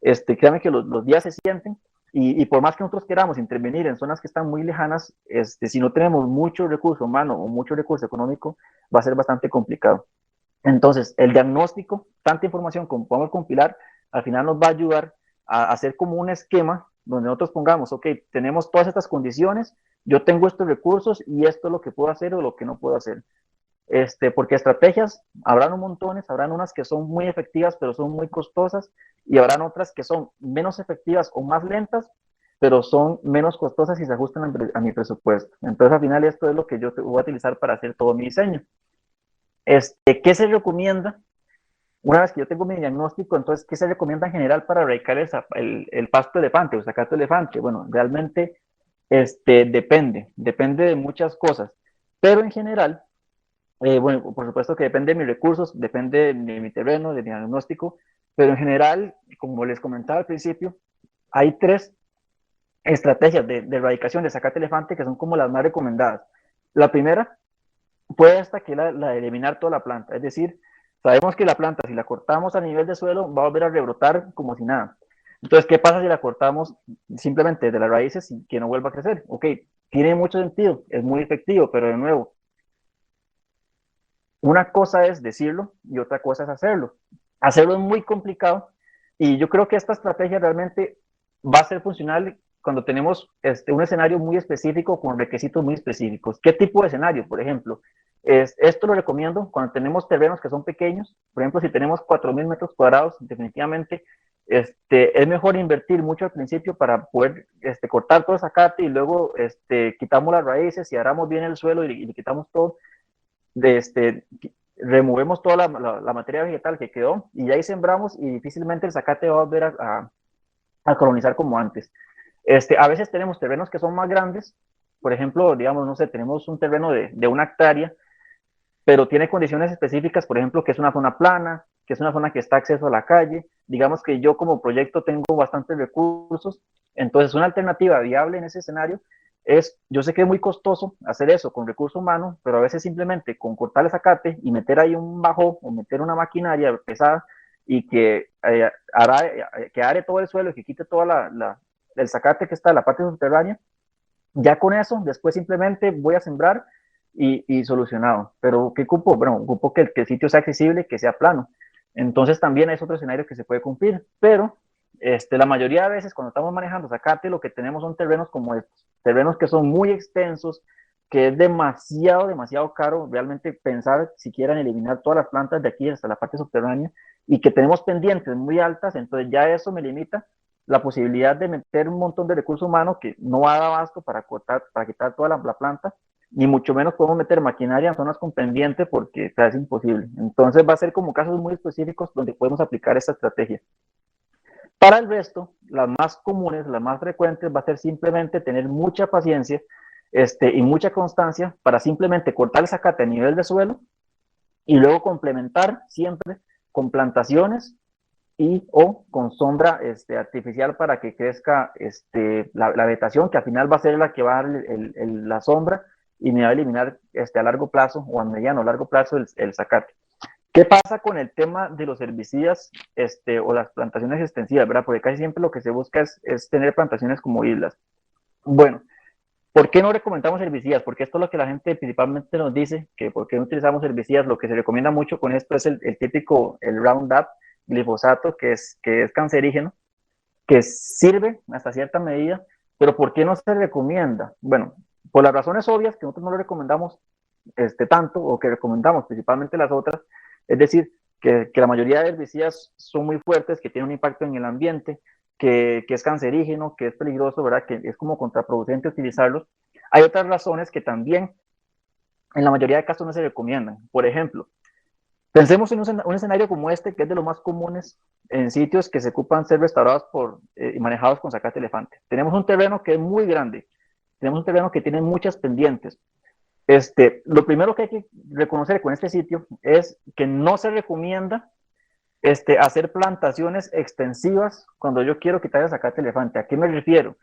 S1: créanme que los días se sienten y por más que nosotros queramos intervenir en zonas que están muy lejanas, si no tenemos mucho recurso humano o mucho recurso económico, va a ser bastante complicado. Entonces, el diagnóstico, tanta información como podamos compilar, al final nos va a ayudar a hacer como un esquema donde nosotros pongamos, ok, tenemos todas estas condiciones, yo tengo estos recursos y esto es lo que puedo hacer o lo que no puedo hacer. Porque estrategias habrán un montones, habrán unas que son muy efectivas pero son muy costosas y habrán otras que son menos efectivas o más lentas pero son menos costosas y se ajustan a mi presupuesto. Entonces al final esto es lo que yo voy a utilizar para hacer todo mi diseño. ¿Qué se recomienda? Una vez que yo tengo mi diagnóstico, entonces, ¿qué se recomienda en general para erradicar el pasto elefante o sacato elefante? Bueno, realmente depende de muchas cosas, pero en general, bueno, por supuesto que depende de mis recursos, depende de mi terreno, de mi diagnóstico, pero en general, como les comentaba al principio, hay tres estrategias de erradicación de zacate elefante que son como las más recomendadas. La primera puede hasta que la de eliminar toda la planta, es decir, sabemos que la planta si la cortamos a nivel de suelo va a volver a rebrotar como si nada. Entonces, ¿qué pasa si la cortamos simplemente de las raíces y que no vuelva a crecer? Ok, tiene mucho sentido, es muy efectivo, pero de nuevo, una cosa es decirlo y otra cosa es hacerlo. Hacerlo es muy complicado y yo creo que esta estrategia realmente va a ser funcional cuando tenemos un escenario muy específico con requisitos muy específicos. ¿Qué tipo de escenario? Por ejemplo, esto lo recomiendo cuando tenemos terrenos que son pequeños. Por ejemplo, si tenemos 4.000 metros cuadrados, definitivamente es mejor invertir mucho al principio para poder cortar todo el zacate y luego quitamos las raíces y aramos bien el suelo y quitamos todo de removemos toda la materia vegetal que quedó y ahí sembramos y difícilmente el zacate va a volver a colonizar como antes. A veces tenemos terrenos que son más grandes, por ejemplo, digamos, no sé, tenemos un terreno de 1 hectárea, pero tiene condiciones específicas, por ejemplo, que es una zona plana, que es una zona que está acceso a la calle. Digamos que yo como proyecto tengo bastantes recursos, entonces una alternativa viable en ese escenario es, yo sé que es muy costoso hacer eso con recurso humano, pero a veces simplemente con cortar el zacate y meter ahí un bajo o meter una maquinaria pesada y que are todo el suelo y que quite toda el zacate que está en la parte subterránea, ya con eso, después simplemente voy a sembrar y solucionado. Pero ¿qué ocupo? Bueno, ocupo que el sitio sea accesible, que sea plano. Entonces también es otro escenario que se puede cumplir, pero la mayoría de veces cuando estamos manejando zacate lo que tenemos son terrenos como estos, terrenos que son muy extensos, que es demasiado caro realmente pensar siquiera en eliminar todas las plantas de aquí hasta la parte subterránea y que tenemos pendientes muy altas, entonces ya eso me limita la posibilidad de meter un montón de recursos humanos que no va a dar abasto para cortar, para quitar toda la planta, ni mucho menos podemos meter maquinaria en zonas con pendiente porque es imposible. Entonces va a ser como casos muy específicos donde podemos aplicar esta estrategia. Para el resto, las más comunes, las más frecuentes, va a ser simplemente tener mucha paciencia y mucha constancia para simplemente cortar el zacate a nivel de suelo y luego complementar siempre con plantaciones y o con sombra artificial para que crezca la vegetación, que al final va a ser la que va a dar la sombra y me va a eliminar a largo plazo o a mediano o largo plazo el zacate. ¿Qué pasa con el tema de los herbicidas o las plantaciones extensivas, verdad? Porque casi siempre lo que se busca es tener plantaciones como islas. Bueno, ¿por qué no recomendamos herbicidas? Porque esto es lo que la gente principalmente nos dice, que por qué no utilizamos herbicidas. Lo que se recomienda mucho con esto es el típico, el Roundup, glifosato, que es cancerígeno, que sirve hasta cierta medida, pero ¿por qué no se recomienda? Bueno, por las razones obvias que nosotros no lo recomendamos tanto, o que recomendamos principalmente las otras, es decir, que la mayoría de herbicidas son muy fuertes, que tienen un impacto en el ambiente, que es cancerígeno, que es peligroso, ¿verdad? Que es como contraproducente utilizarlos. Hay otras razones que también en la mayoría de casos no se recomiendan. Por ejemplo, pensemos en un escenario como este, que es de los más comunes en sitios que se ocupan ser restaurados y manejados con zacate elefante. Tenemos un terreno que es muy grande, tenemos un terreno que tiene muchas pendientes. Lo primero que hay que reconocer con este sitio es que no se recomienda hacer plantaciones extensivas cuando yo quiero quitar el zacate elefante. ¿A qué me refiero?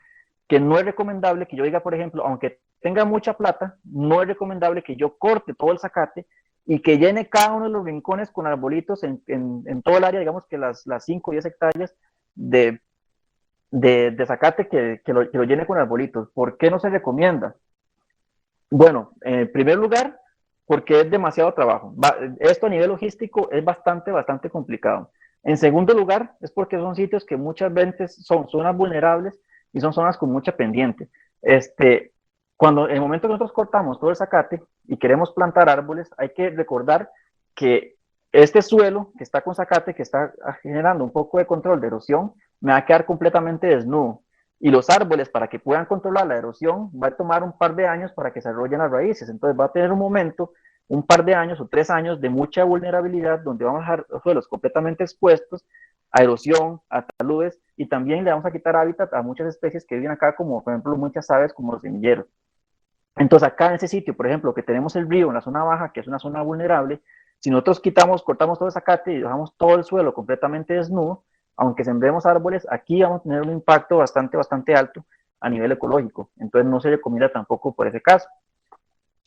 S1: Que no es recomendable que yo diga, por ejemplo, aunque tenga mucha plata, no es recomendable que yo corte todo el zacate y que llene cada uno de los rincones con arbolitos en todo el área, digamos que las 5 o 10 hectáreas de zacate que lo llene con arbolitos. ¿Por qué no se recomienda? Bueno, en primer lugar, porque es demasiado trabajo. Esto a nivel logístico es bastante complicado. En segundo lugar, es porque son sitios que muchas veces son zonas vulnerables y son zonas con mucha pendiente. Cuando en el momento que nosotros cortamos todo el zacate y queremos plantar árboles, hay que recordar que este suelo que está con zacate, que está generando un poco de control de erosión, me va a quedar completamente desnudo. Y los árboles, para que puedan controlar la erosión, va a tomar un par de años para que se desarrollen las raíces. Entonces va a tener un momento un par de años o 3 años de mucha vulnerabilidad, donde vamos a dejar los suelos completamente expuestos a erosión, a taludes, y también le vamos a quitar hábitat a muchas especies que viven acá, como por ejemplo muchas aves como los semilleros. Entonces acá en ese sitio, por ejemplo, que tenemos el río en la zona baja, que es una zona vulnerable, si nosotros cortamos todo el zacate y dejamos todo el suelo completamente desnudo, aunque sembremos árboles, aquí vamos a tener un impacto bastante alto a nivel ecológico. Entonces no se recomienda tampoco por ese caso.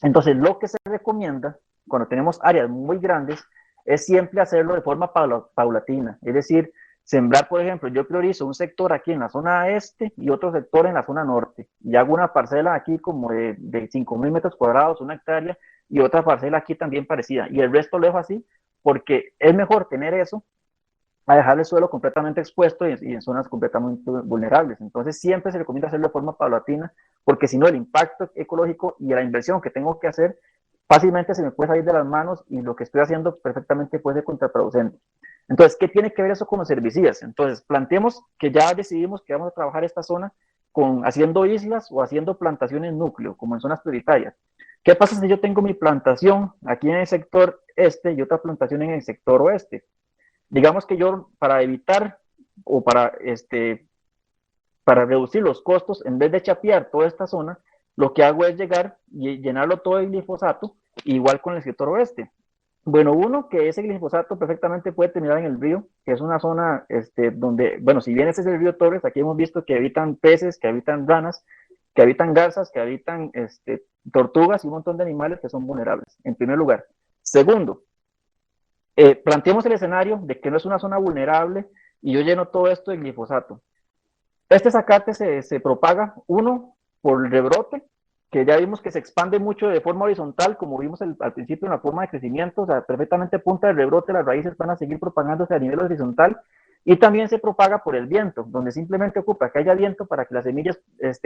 S1: Entonces lo que se recomienda cuando tenemos áreas muy grandes es siempre hacerlo de forma paulatina, es decir, sembrar, por ejemplo, yo priorizo un sector aquí en la zona este y otro sector en la zona norte, y hago una parcela aquí como de 5.000 metros cuadrados, una hectárea, y otra parcela aquí también parecida, y el resto lo dejo así, porque es mejor tener eso a dejar el suelo completamente expuesto y en zonas completamente vulnerables. Entonces siempre se recomienda hacerlo de forma paulatina, porque si no el impacto ecológico y la inversión que tengo que hacer fácilmente se me puede salir de las manos y lo que estoy haciendo perfectamente puede ser contraproducente. Entonces, ¿qué tiene que ver eso con los herbicidas? Entonces, planteemos que ya decidimos que vamos a trabajar esta zona haciendo islas o haciendo plantaciones núcleo, como en zonas prioritarias. ¿Qué pasa si yo tengo mi plantación aquí en el sector este y otra plantación en el sector oeste? Digamos que yo, para evitar o para reducir los costos, en vez de chapear toda esta zona, lo que hago es llegar y llenarlo todo de glifosato, igual con el sector oeste. Bueno, uno, que ese glifosato perfectamente puede terminar en el río, que es una zona donde, bueno, si bien ese es el río Torres, aquí hemos visto que habitan peces, que habitan ranas, que habitan garzas, que habitan tortugas y un montón de animales que son vulnerables, en primer lugar. Segundo, planteemos el escenario de que no es una zona vulnerable y yo lleno todo esto de glifosato. Este zacate se propaga, uno, por el rebrote, que ya vimos que se expande mucho de forma horizontal, como vimos al principio en la forma de crecimiento, o sea, perfectamente punta del rebrote, las raíces van a seguir propagándose a nivel horizontal, y también se propaga por el viento, donde simplemente ocupa que haya viento para que las semillas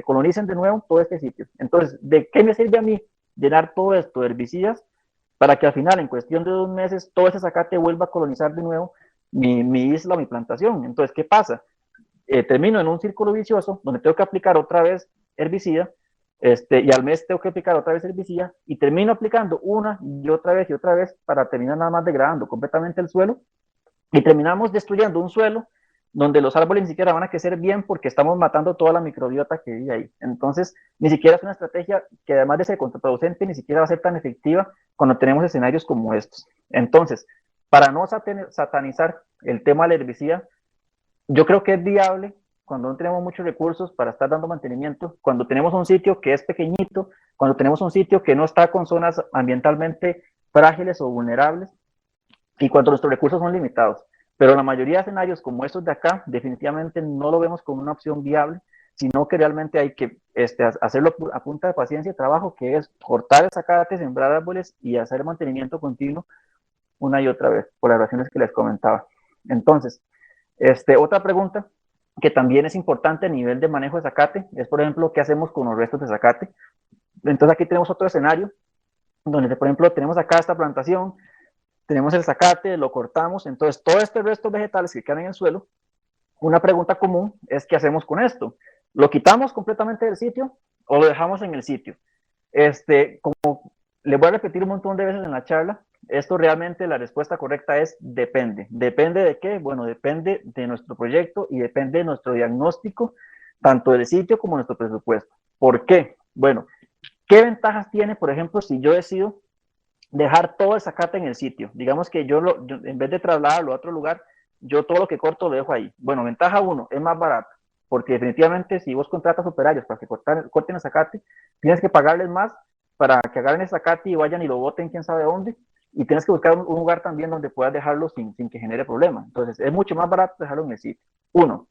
S1: colonicen de nuevo todo este sitio. Entonces, ¿de qué me sirve a mí llenar todo esto de herbicidas para que al final, en cuestión de 2 meses, todo ese zacate vuelva a colonizar de nuevo mi isla o mi plantación? Entonces, ¿qué pasa? Termino en un círculo vicioso donde tengo que aplicar otra vez herbicida, y al mes tengo que aplicar otra vez herbicida, y termino aplicando una y otra vez para terminar nada más degradando completamente el suelo, y terminamos destruyendo un suelo donde los árboles ni siquiera van a crecer bien porque estamos matando toda la microbiota que vive ahí. Entonces, ni siquiera es una estrategia que, además de ser contraproducente, ni siquiera va a ser tan efectiva cuando tenemos escenarios como estos. Entonces, para no satanizar el tema del herbicida, yo creo que es viable cuando no tenemos muchos recursos para estar dando mantenimiento, cuando tenemos un sitio que es pequeñito, cuando tenemos un sitio que no está con zonas ambientalmente frágiles o vulnerables, y cuando nuestros recursos son limitados. Pero la mayoría de escenarios como estos de acá, definitivamente no lo vemos como una opción viable, sino que realmente hay que hacerlo a punta de paciencia y trabajo, que es cortar el zacate, sembrar árboles y hacer mantenimiento continuo una y otra vez, por las razones que les comentaba. Entonces, otra pregunta que también es importante a nivel de manejo de zacate es, por ejemplo, qué hacemos con los restos de zacate. Entonces aquí tenemos otro escenario donde, por ejemplo, tenemos acá esta plantación, tenemos el zacate, lo cortamos, entonces todo este resto vegetales que quedan en el suelo, una pregunta común es qué hacemos con esto. ¿Lo quitamos completamente del sitio o lo dejamos en el sitio? Como les voy a repetir un montón de veces en la charla, esto realmente la respuesta correcta es depende. ¿Depende de qué? Bueno, depende de nuestro proyecto y depende de nuestro diagnóstico, tanto del sitio como nuestro presupuesto. ¿Por qué? Bueno, ¿qué ventajas tiene, por ejemplo, si yo decido dejar todo el zacate en el sitio? Digamos que yo en vez de trasladarlo a otro lugar, yo todo lo que corto lo dejo ahí. Bueno, ventaja uno, es más barato, porque definitivamente si vos contratas operarios para que corten el zacate, tienes que pagarles más para que agarren el zacate y vayan y lo boten quién sabe dónde, y tienes que buscar un lugar también donde puedas dejarlo sin que genere problemas. Entonces, es mucho más barato dejarlo en el sitio. Uno.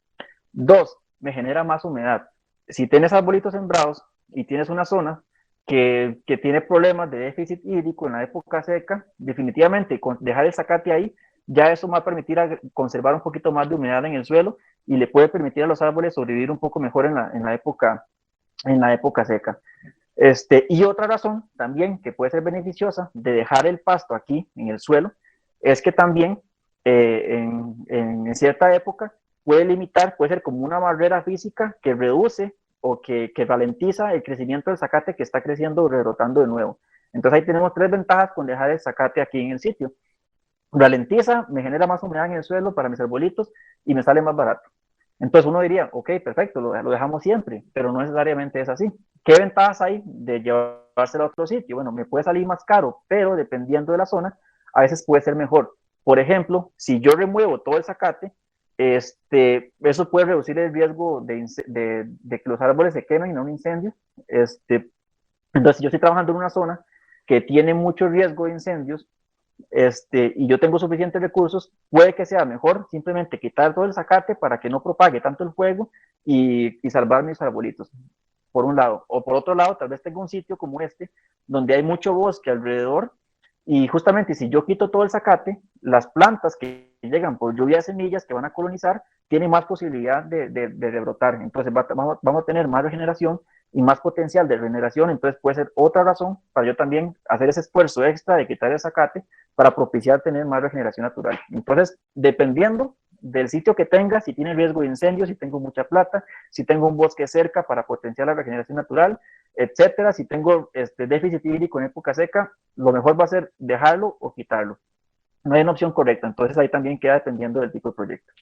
S1: Dos, me genera más humedad. Si tienes arbolitos sembrados y tienes una zona que tiene problemas de déficit hídrico en la época seca, definitivamente con dejar el zacate ahí, ya eso va a permitir conservar un poquito más de humedad en el suelo y le puede permitir a los árboles sobrevivir un poco mejor en la época seca. Y otra razón también que puede ser beneficiosa de dejar el pasto aquí en el suelo es que también en cierta época puede ser como una barrera física que reduce o que ralentiza el crecimiento del zacate que está creciendo, rebrotando de nuevo. Entonces ahí tenemos tres ventajas con dejar el zacate aquí en el sitio. Ralentiza, me genera más humedad en el suelo para mis arbolitos y me sale más barato. Entonces uno diría, ok, perfecto, lo dejamos siempre, pero no necesariamente es así. ¿Qué ventajas hay de llevárselo a otro sitio? Bueno, me puede salir más caro, pero dependiendo de la zona, a veces puede ser mejor. Por ejemplo, si yo remuevo todo el zacate, eso puede reducir el riesgo de que los árboles se quemen y no un incendio. Entonces, si yo estoy trabajando en una zona que tiene mucho riesgo de incendios, y yo tengo suficientes recursos, puede que sea mejor simplemente quitar todo el zacate para que no propague tanto el fuego y salvar mis arbolitos, por un lado. O por otro lado, tal vez tengo un sitio como donde hay mucho bosque alrededor, y justamente si yo quito todo el zacate, las plantas que llegan por lluvia de semillas que van a colonizar, tienen más posibilidad de rebrotar. Entonces vamos a tener más regeneración y más potencial de regeneración. Entonces puede ser otra razón para yo también hacer ese esfuerzo extra de quitar el zacate para propiciar tener más regeneración natural. Entonces, dependiendo del sitio que tenga, si tiene riesgo de incendio, si tengo mucha plata, si tengo un bosque cerca para potenciar la regeneración natural, etcétera, si tengo déficit hídrico en época seca, lo mejor va a ser dejarlo o quitarlo. No hay una opción correcta, entonces ahí también queda dependiendo del tipo de proyecto.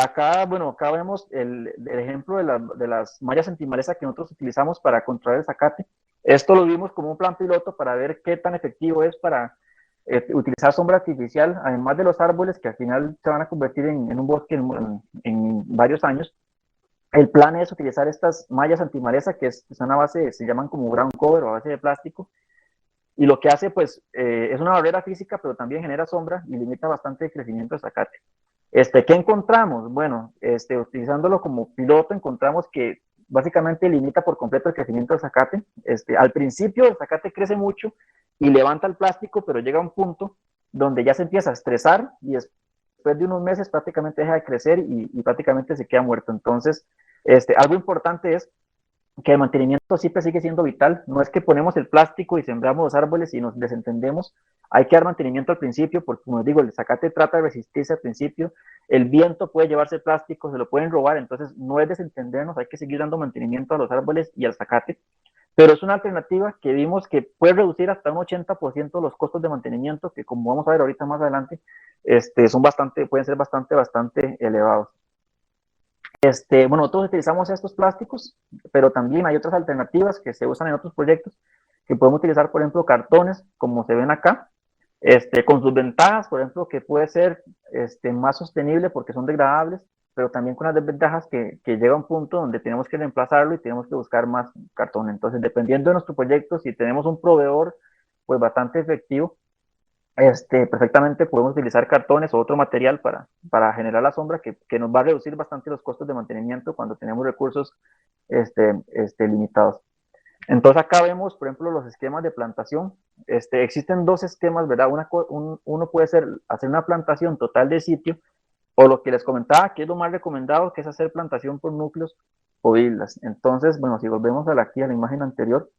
S1: Acá vemos el ejemplo de las mallas antimaleza que nosotros utilizamos para controlar el zacate. Esto lo vimos como un plan piloto para ver qué tan efectivo es para utilizar sombra artificial, además de los árboles que al final se van a convertir en un bosque en varios años. El plan es utilizar estas mallas antimaleza que son a base, se llaman como ground cover o a base de plástico, y lo que hace pues es una barrera física, pero también genera sombra y limita bastante el crecimiento del zacate. ¿Qué encontramos? Bueno, utilizándolo como piloto, encontramos que básicamente limita por completo el crecimiento del zacate. Al principio el zacate crece mucho y levanta el plástico, pero llega a un punto donde ya se empieza a estresar y después de unos meses prácticamente deja de crecer y prácticamente se queda muerto. Entonces, algo importante es que el mantenimiento siempre sigue siendo vital. No es que ponemos el plástico y sembramos los árboles y nos desentendemos. Hay que dar mantenimiento al principio, porque como les digo, el zacate trata de resistirse al principio. El viento puede llevarse el plástico, se lo pueden robar, entonces no es desentendernos, hay que seguir dando mantenimiento a los árboles y al zacate. Pero es una alternativa que vimos que puede reducir hasta un 80% los costos de mantenimiento, que como vamos a ver ahorita más adelante, pueden ser bastante elevados. Bueno, nosotros utilizamos estos plásticos, pero también hay otras alternativas que se usan en otros proyectos, que podemos utilizar, por ejemplo, cartones, como se ven acá, con sus ventajas, por ejemplo, que puede ser más sostenible porque son degradables, pero también con las desventajas que llega a un punto donde tenemos que reemplazarlo y tenemos que buscar más cartón. Entonces, dependiendo de nuestro proyecto, si tenemos un proveedor pues bastante efectivo, perfectamente podemos utilizar cartones o otro material para generar la sombra que nos va a reducir bastante los costos de mantenimiento cuando tenemos recursos limitados. Entonces acá vemos, por ejemplo, los esquemas de plantación. Existen dos esquemas, ¿verdad? Uno puede ser hacer una plantación total de sitio, o lo que les comentaba, que es lo más recomendado, que es hacer plantación por núcleos o islas. Entonces, bueno, si volvemos aquí a la imagen anterior,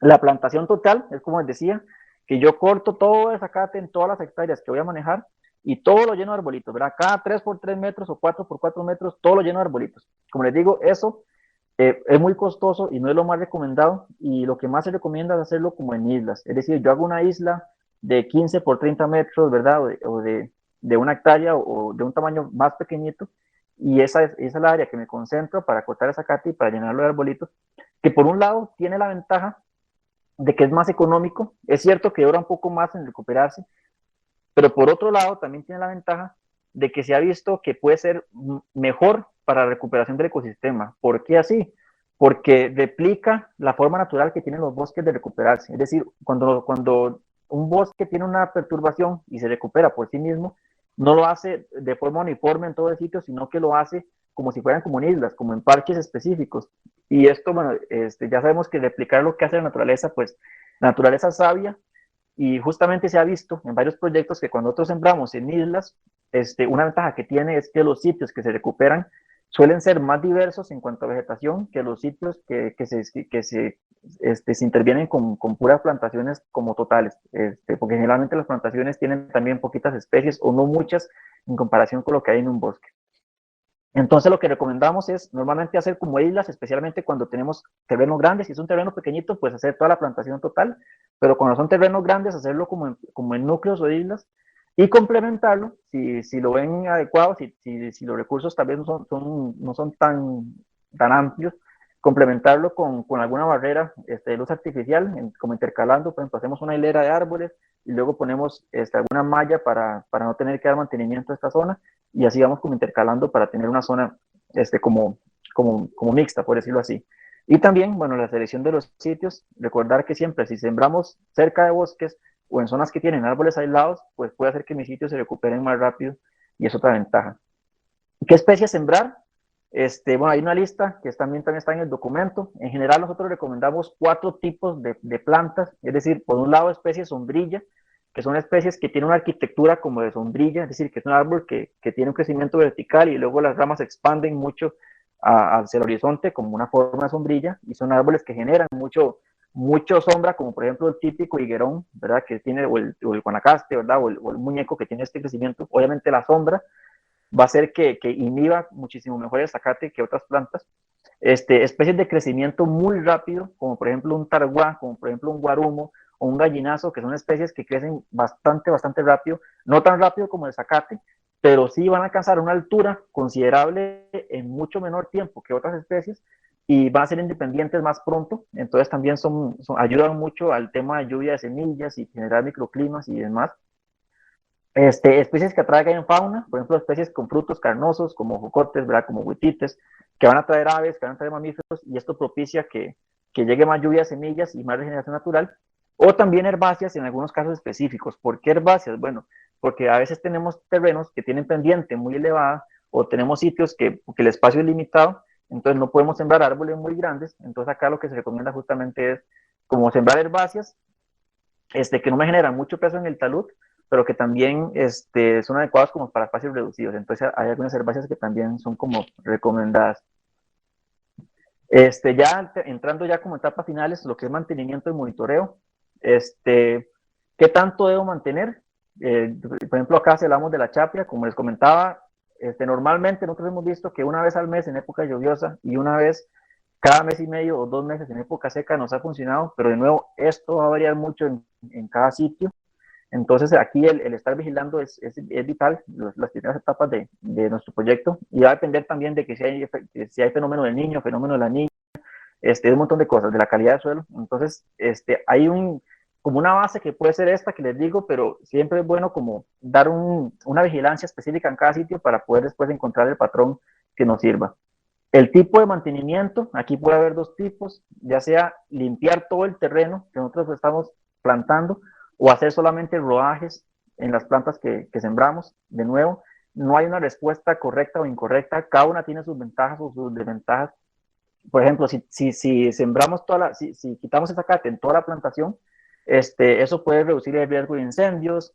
S1: la plantación total es como les decía, que yo corto todo el zacate en todas las hectáreas que voy a manejar y todo lo lleno de arbolitos, ¿verdad? Cada 3 por 3 metros o 4 por 4 metros, todo lo lleno de arbolitos. Como les digo, eso es muy costoso y no es lo más recomendado, y lo que más se recomienda es hacerlo como en islas. Es decir, yo hago una isla de 15 por 30 metros, ¿verdad? O de una hectárea o de un tamaño más pequeñito, y esa es la área que me concentro para cortar el zacate y para llenarlo de arbolitos, que por un lado tiene la ventaja de que es más económico. Es cierto que dura un poco más en recuperarse, pero por otro lado también tiene la ventaja de que se ha visto que puede ser mejor para la recuperación del ecosistema. ¿Por qué así? Porque replica la forma natural que tienen los bosques de recuperarse. Es decir, cuando un bosque tiene una perturbación y se recupera por sí mismo, no lo hace de forma uniforme en todo el sitio, sino que lo hace como si fueran como en islas, como en parques específicos. Y esto, bueno, ya sabemos que replicar lo que hace la naturaleza, pues la naturaleza es sabia, y justamente se ha visto en varios proyectos que cuando nosotros sembramos en islas, una ventaja que tiene es que los sitios que se recuperan suelen ser más diversos en cuanto a vegetación que los sitios que se intervienen con puras plantaciones como totales, porque generalmente las plantaciones tienen también poquitas especies o no muchas en comparación con lo que hay en un bosque. Entonces lo que recomendamos es normalmente hacer como islas, especialmente cuando tenemos terrenos grandes. Si es un terreno pequeñito, pues hacer toda la plantación total, pero cuando son terrenos grandes, hacerlo como en núcleos o islas y complementarlo, si lo ven adecuado, si los recursos tal vez no son tan amplios, complementarlo con alguna barrera de luz artificial, como intercalando, por ejemplo, hacemos una hilera de árboles y luego ponemos alguna malla para no tener que dar mantenimiento a esta zona y así vamos como intercalando para tener una zona como mixta, por decirlo así. Y también, bueno, la selección de los sitios, recordar que siempre si sembramos cerca de bosques o en zonas que tienen árboles aislados, pues puede hacer que mis sitios se recuperen más rápido y es otra ventaja. ¿Qué especies sembrar? Bueno, hay una lista que también está en el documento. En general, nosotros recomendamos 4 tipos de plantas, es decir, por un lado, especies sombrilla, que son especies que tienen una arquitectura como de sombrilla, es decir, que es un árbol que tiene un crecimiento vertical y luego las ramas se expanden mucho hacia el horizonte como una forma de sombrilla, y son árboles que generan mucho sombra, como por ejemplo el típico higuerón, ¿verdad? Que tiene, o el guanacaste, ¿verdad? O el muñeco que tiene este crecimiento. Obviamente la sombra va a hacer que inhiba muchísimo mejor el zacate que otras plantas. Especies de crecimiento muy rápido, como por ejemplo un targuá, como por ejemplo un guarumo o un gallinazo, que son especies que crecen bastante rápido, no tan rápido como el zacate, pero sí van a alcanzar una altura considerable en mucho menor tiempo que otras especies y van a ser independientes más pronto, entonces también ayudan mucho al tema de lluvia de semillas y generar microclimas y demás. Especies que atraigan fauna, por ejemplo, especies con frutos carnosos, como jocotes, ¿verdad? Como huitites, que van a traer aves, que van a traer mamíferos, y esto propicia que llegue más lluvia de semillas y más regeneración natural. O también herbáceas en algunos casos específicos. ¿Por qué herbáceas? Bueno, porque a veces tenemos terrenos que tienen pendiente muy elevada, o tenemos sitios que el espacio es limitado, entonces no podemos sembrar árboles muy grandes. Entonces acá lo que se recomienda justamente es como sembrar herbáceas que no me generan mucho peso en el talud, pero que también son adecuados como para espacios reducidos. Entonces hay algunas herbáceas que también son como recomendadas. Ya entrando ya como etapas finales, lo que es mantenimiento y monitoreo. ¿Qué tanto debo mantener? Por ejemplo, acá si hablamos de la chapia, como les comentaba, normalmente nosotros hemos visto que una vez al mes en época lluviosa y una vez cada mes y medio o 2 meses en época seca nos ha funcionado, pero de nuevo, esto va a variar mucho en cada sitio. Entonces aquí el estar vigilando es vital, las primeras etapas de nuestro proyecto, y va a depender también de que si hay fenómeno del niño, fenómeno de la niña, un montón de cosas, de la calidad del suelo. Entonces, hay como una base que puede ser esta que les digo, pero siempre es bueno como dar una vigilancia específica en cada sitio para poder después encontrar el patrón que nos sirva. El tipo de mantenimiento, aquí puede haber 2 tipos, ya sea limpiar todo el terreno que nosotros estamos plantando o hacer solamente rodajes en las plantas que sembramos. De nuevo, no hay una respuesta correcta o incorrecta, cada una tiene sus ventajas o sus desventajas. Por ejemplo, si sembramos si quitamos el zacate en toda la plantación, eso puede reducir el riesgo de incendios,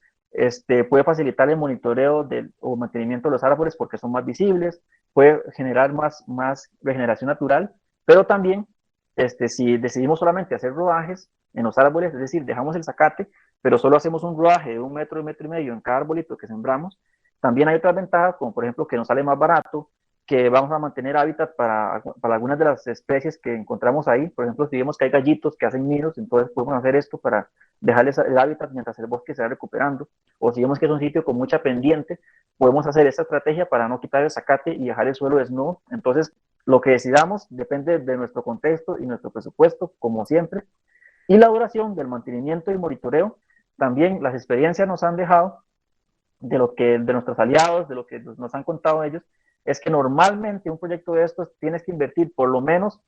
S1: puede facilitar el monitoreo o mantenimiento de los árboles porque son más visibles, puede generar más regeneración natural, pero también si decidimos solamente hacer rodajes en los árboles, es decir, dejamos el zacate, pero solo hacemos un rodaje de 1 metro, 1,5 metros en cada arbolito que sembramos, también hay otras ventajas, como por ejemplo que nos sale más barato, que vamos a mantener hábitat para algunas de las especies que encontramos ahí. Por ejemplo, si vemos que hay gallitos que hacen nidos, entonces podemos hacer esto para dejarles el hábitat mientras el bosque se va recuperando. O si vemos que es un sitio con mucha pendiente, podemos hacer esta estrategia para no quitar el zacate y dejar el suelo desnudo. Entonces, lo que decidamos depende de nuestro contexto y nuestro presupuesto, como siempre. Y la duración del mantenimiento y monitoreo, también las experiencias nos han dejado de nuestros aliados, de lo que nos han contado ellos, es que normalmente un proyecto de estos tienes que invertir por lo menos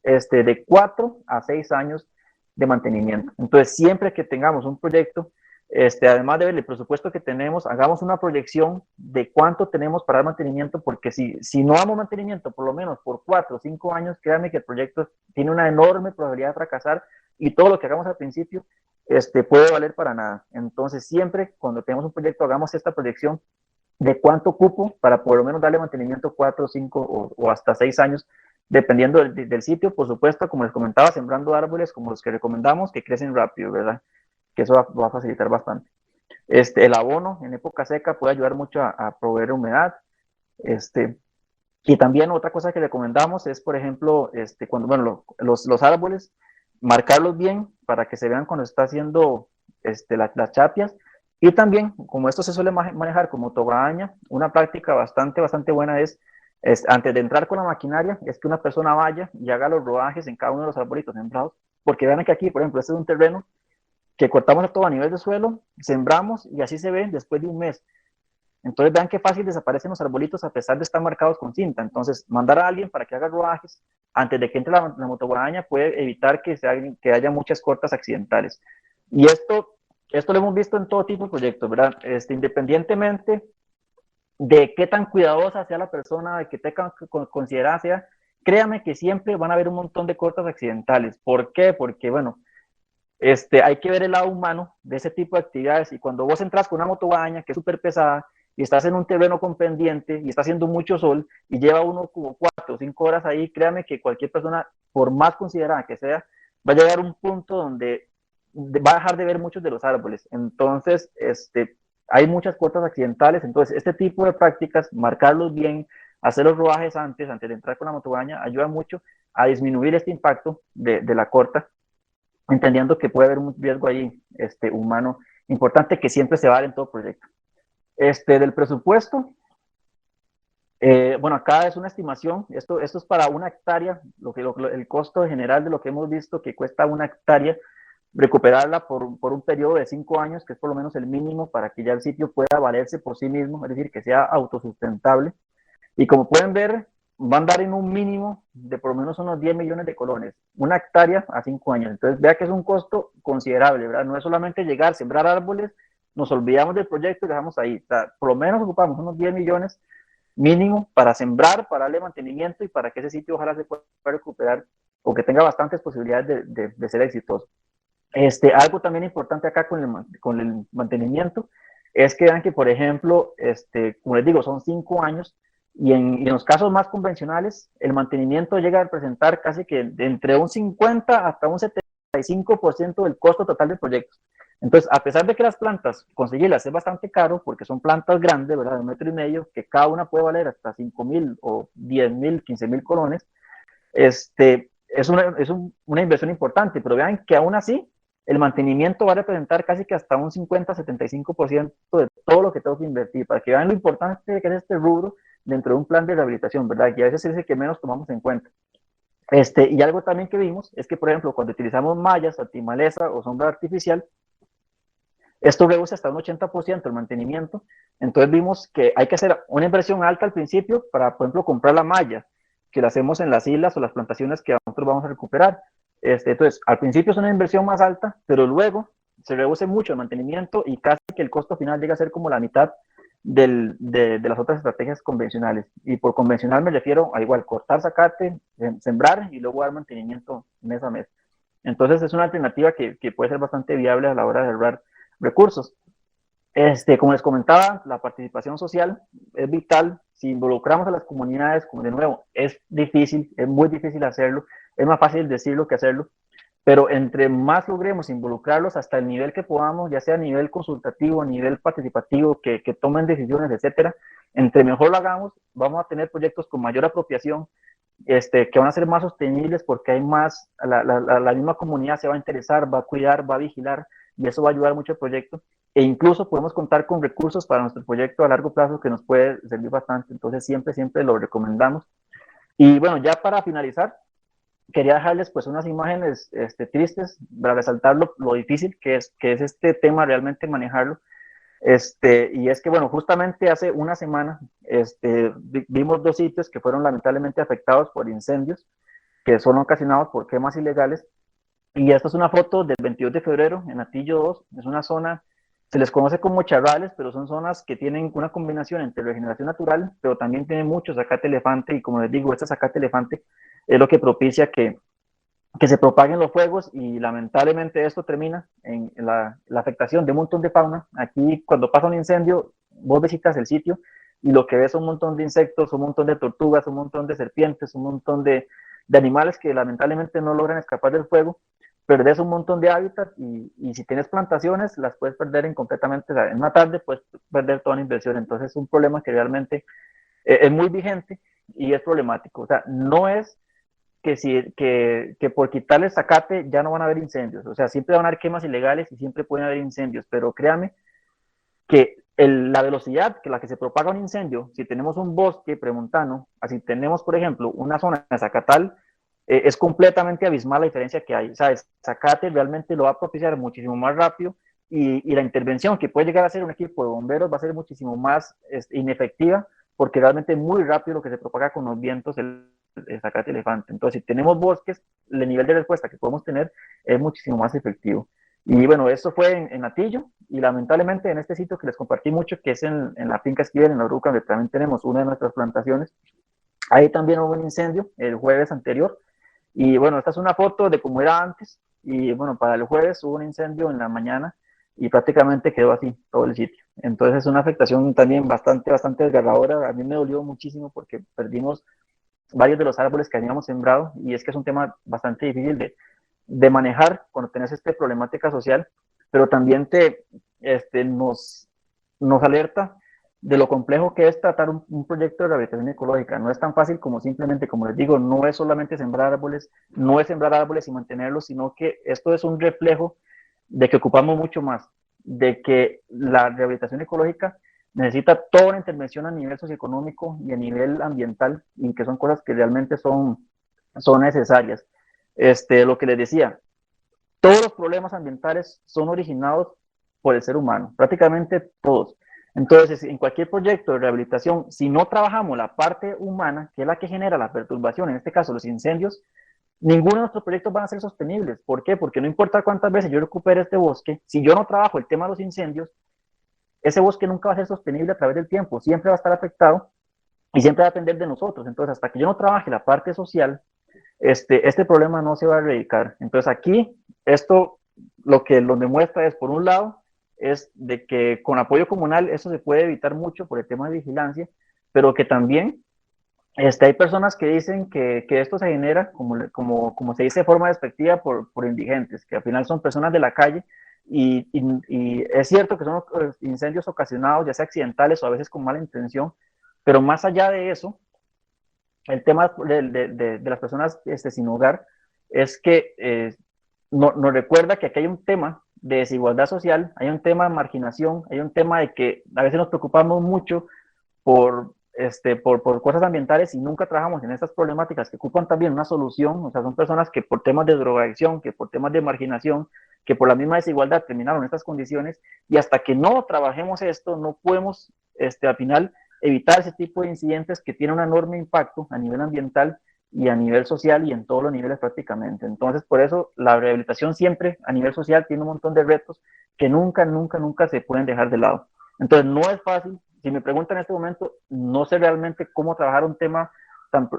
S1: de 4 a 6 años de mantenimiento. Entonces, siempre que tengamos un proyecto, además de ver el presupuesto que tenemos, hagamos una proyección de cuánto tenemos para dar mantenimiento, porque si no damos mantenimiento por lo menos por 4 o 5 años, créanme que el proyecto tiene una enorme probabilidad de fracasar y todo lo que hagamos al principio puede valer para nada. Entonces, siempre cuando tenemos un proyecto, hagamos esta proyección de cuánto cupo para por lo menos darle mantenimiento 4, 5 o hasta 6 años, dependiendo del sitio, por supuesto, como les comentaba, sembrando árboles como los que recomendamos, que crecen rápido, ¿verdad? Que eso va a facilitar bastante. El abono en época seca puede ayudar mucho a proveer humedad. Y también otra cosa que recomendamos es, por ejemplo, cuando, bueno, los árboles, marcarlos bien para que se vean cuando está haciendo las chapias. Y también, como esto se suele manejar como togaña, una práctica bastante buena es, antes de entrar con la maquinaria, es que una persona vaya y haga los rodajes en cada uno de los arbolitos sembrados. Porque vean que aquí, por ejemplo, este es un terreno que cortamos todo a nivel de suelo, sembramos y así se ve después de un mes. Entonces vean qué fácil desaparecen los arbolitos a pesar de estar marcados con cinta. Entonces, mandar a alguien para que haga rodajes antes de que entre la motoguadaña puede evitar que haya muchas cortas accidentales. Y esto lo hemos visto en todo tipo de proyectos, ¿verdad? Independientemente de qué tan cuidadosa sea la persona, de qué tan considerada sea, créame que siempre van a haber un montón de cortas accidentales. ¿Por qué? Porque, bueno, hay que ver el lado humano de ese tipo de actividades y cuando vos entras con una motobaña que es súper pesada y estás en un terreno con pendiente y está haciendo mucho sol y lleva uno como 4 o 5 horas ahí, créame que cualquier persona, por más considerada que sea, va a llegar a un punto donde va a dejar de ver muchos de los árboles. Entonces, hay muchas cortas accidentales, entonces este tipo de prácticas, marcarlos bien, hacer los rodajes antes de entrar con la motobaña, ayuda mucho a disminuir este impacto de la corta, entendiendo que puede haber un riesgo ahí humano importante que siempre se va a dar en todo proyecto. Del presupuesto, bueno, acá es una estimación, esto es para una hectárea, el costo general de lo que hemos visto que cuesta una hectárea, recuperarla por un periodo de 5 años, que es por lo menos el mínimo para que ya el sitio pueda valerse por sí mismo, es decir, que sea autosustentable. Y como pueden ver, van a dar en un mínimo de por lo menos unos 10 millones de colones, una hectárea a 5 años. Entonces, vea que es un costo considerable, ¿verdad? No es solamente llegar, sembrar árboles, nos olvidamos del proyecto y dejamos ahí. O sea, por lo menos ocupamos unos 10 millones mínimo para sembrar, para darle mantenimiento y para que ese sitio ojalá se pueda recuperar o que tenga bastantes posibilidades de ser exitoso. Algo también importante acá con el mantenimiento es que vean que, por ejemplo, como les digo, son 5 años y en los casos más convencionales, el mantenimiento llega a representar casi que entre un 50 hasta un 75% del costo total del proyecto. Entonces, a pesar de que las plantas, conseguirlas es bastante caro, porque son plantas grandes, ¿verdad? De 1,5 metros, que cada una puede valer hasta 5,000 o 10,000, 15,000 colones, es una inversión importante, pero vean que aún así el mantenimiento va a representar casi que hasta un 50-75% de todo lo que tengo que invertir, para que vean lo importante que es este rubro dentro de un plan de rehabilitación, ¿verdad? Y a veces es el que menos tomamos en cuenta. Y algo también que vimos es que, por ejemplo, cuando utilizamos mallas, antimaleza o sombra artificial, esto reduce hasta un 80% el mantenimiento. Entonces vimos que hay que hacer una inversión alta al principio para, por ejemplo, comprar la malla, que la hacemos en las islas o las plantaciones que nosotros vamos a recuperar. Entonces, al principio es una inversión más alta, pero luego se reduce mucho el mantenimiento y casi que el costo final llega a ser como la mitad de las otras estrategias convencionales. Y por convencional me refiero a igual, cortar zacate, sembrar y luego dar mantenimiento mes a mes. Entonces es una alternativa que puede ser bastante viable a la hora de ahorrar recursos. Como les comentaba, la participación social es vital. Si involucramos a las comunidades, como de nuevo, es difícil, es muy difícil hacerlo, es más fácil decirlo que hacerlo, pero entre más logremos involucrarlos hasta el nivel que podamos, ya sea a nivel consultativo, a nivel participativo, que tomen decisiones, etcétera, entre mejor lo hagamos, vamos a tener proyectos con mayor apropiación, que van a ser más sostenibles porque hay más, la misma comunidad se va a interesar, va a cuidar, va a vigilar y eso va a ayudar mucho al proyecto e incluso podemos contar con recursos para nuestro proyecto a largo plazo que nos puede servir bastante, entonces siempre lo recomendamos. Y bueno, ya para finalizar, quería dejarles pues unas imágenes tristes para resaltar lo difícil que es este tema realmente manejarlo. Y es que, bueno, justamente hace una semana vimos 2 sitios que fueron lamentablemente afectados por incendios que son ocasionados por quemas ilegales. Y esta es una foto del 22 de febrero en Atillo 2. Es una zona, se les conoce como charrales, pero son zonas que tienen una combinación entre regeneración natural, pero también tienen mucho zacate elefante. Y como les digo, este zacate elefante es lo que propicia que se propaguen los fuegos y lamentablemente esto termina en la afectación de un montón de fauna. Aquí cuando pasa un incendio, vos visitas el sitio y lo que ves son un montón de insectos, un montón de tortugas, un montón de serpientes, un montón de animales que lamentablemente no logran escapar del fuego. Perdés un montón de hábitat y si tienes plantaciones las puedes perder completamente, o sea, en una tarde puedes perder toda la inversión. Entonces es un problema que realmente es muy vigente y es problemático. O sea, no es que por quitarle el zacate ya no van a haber incendios. O sea, siempre van a haber quemas ilegales y siempre pueden haber incendios, pero créame que la velocidad que la que se propaga un incendio, si tenemos un bosque premontano, así tenemos, por ejemplo, una zona de zacatal, es completamente abismal la diferencia que hay. O sea, el zacate realmente lo va a propiciar muchísimo más rápido y la intervención que puede llegar a ser un equipo de bomberos va a ser muchísimo más inefectiva porque realmente es muy rápido lo que se propaga con los vientos el zacate elefante. Entonces, si tenemos bosques, el nivel de respuesta que podemos tener es muchísimo más efectivo. Y bueno, eso fue en Atillo y lamentablemente en este sitio que les compartí mucho, que es en la finca Esquivel, en la Ruca, donde también tenemos una de nuestras plantaciones, ahí también hubo un incendio el jueves anterior. Y bueno, esta es una foto de cómo era antes. Y bueno, para el jueves hubo un incendio en la mañana y prácticamente quedó así todo el sitio. Entonces es una afectación también bastante desgarradora. A mí me dolió muchísimo porque perdimos varios de los árboles que habíamos sembrado y es que es un tema bastante difícil de manejar cuando tenés esta problemática social, pero también nos alerta de lo complejo que es tratar un proyecto de rehabilitación ecológica. No es tan fácil como simplemente, como les digo, no es solamente sembrar árboles, no es sembrar árboles y mantenerlos, sino que esto es un reflejo de que ocupamos mucho más, de que la rehabilitación ecológica necesita toda una intervención a nivel socioeconómico y a nivel ambiental, y que son cosas que realmente son necesarias. Lo que les decía, todos los problemas ambientales son originados por el ser humano, prácticamente todos. Entonces, en cualquier proyecto de rehabilitación, si no trabajamos la parte humana, que es la que genera la perturbación, en este caso los incendios, ninguno de nuestros proyectos van a ser sostenibles. ¿Por qué? Porque no importa cuántas veces yo recupere este bosque, si yo no trabajo el tema de los incendios, ese bosque nunca va a ser sostenible a través del tiempo, siempre va a estar afectado y siempre va a depender de nosotros. Entonces, hasta que yo no trabaje la parte social, este problema no se va a erradicar. Entonces, aquí, esto lo que lo demuestra es, por un lado, es de que con apoyo comunal eso se puede evitar mucho por el tema de vigilancia, pero que también hay personas que dicen que esto se genera, como se dice de forma despectiva, por indigentes, que al final son personas de la calle, y es cierto que son incendios ocasionados, ya sea accidentales o a veces con mala intención, pero más allá de eso, el tema de las personas sin hogar es que nos recuerda que aquí hay un tema de desigualdad social, hay un tema de marginación, hay un tema de que a veces nos preocupamos mucho por cosas ambientales y nunca trabajamos en estas problemáticas que ocupan también una solución. O sea, son personas que por temas de drogadicción, que por temas de marginación, que por la misma desigualdad terminaron en estas condiciones, y hasta que no trabajemos esto, no podemos al final evitar ese tipo de incidentes que tienen un enorme impacto a nivel ambiental y a nivel social y en todos los niveles prácticamente. Entonces, por eso la rehabilitación siempre a nivel social tiene un montón de retos que nunca se pueden dejar de lado. Entonces, no es fácil. Si me preguntan en este momento, no sé realmente cómo trabajar un tema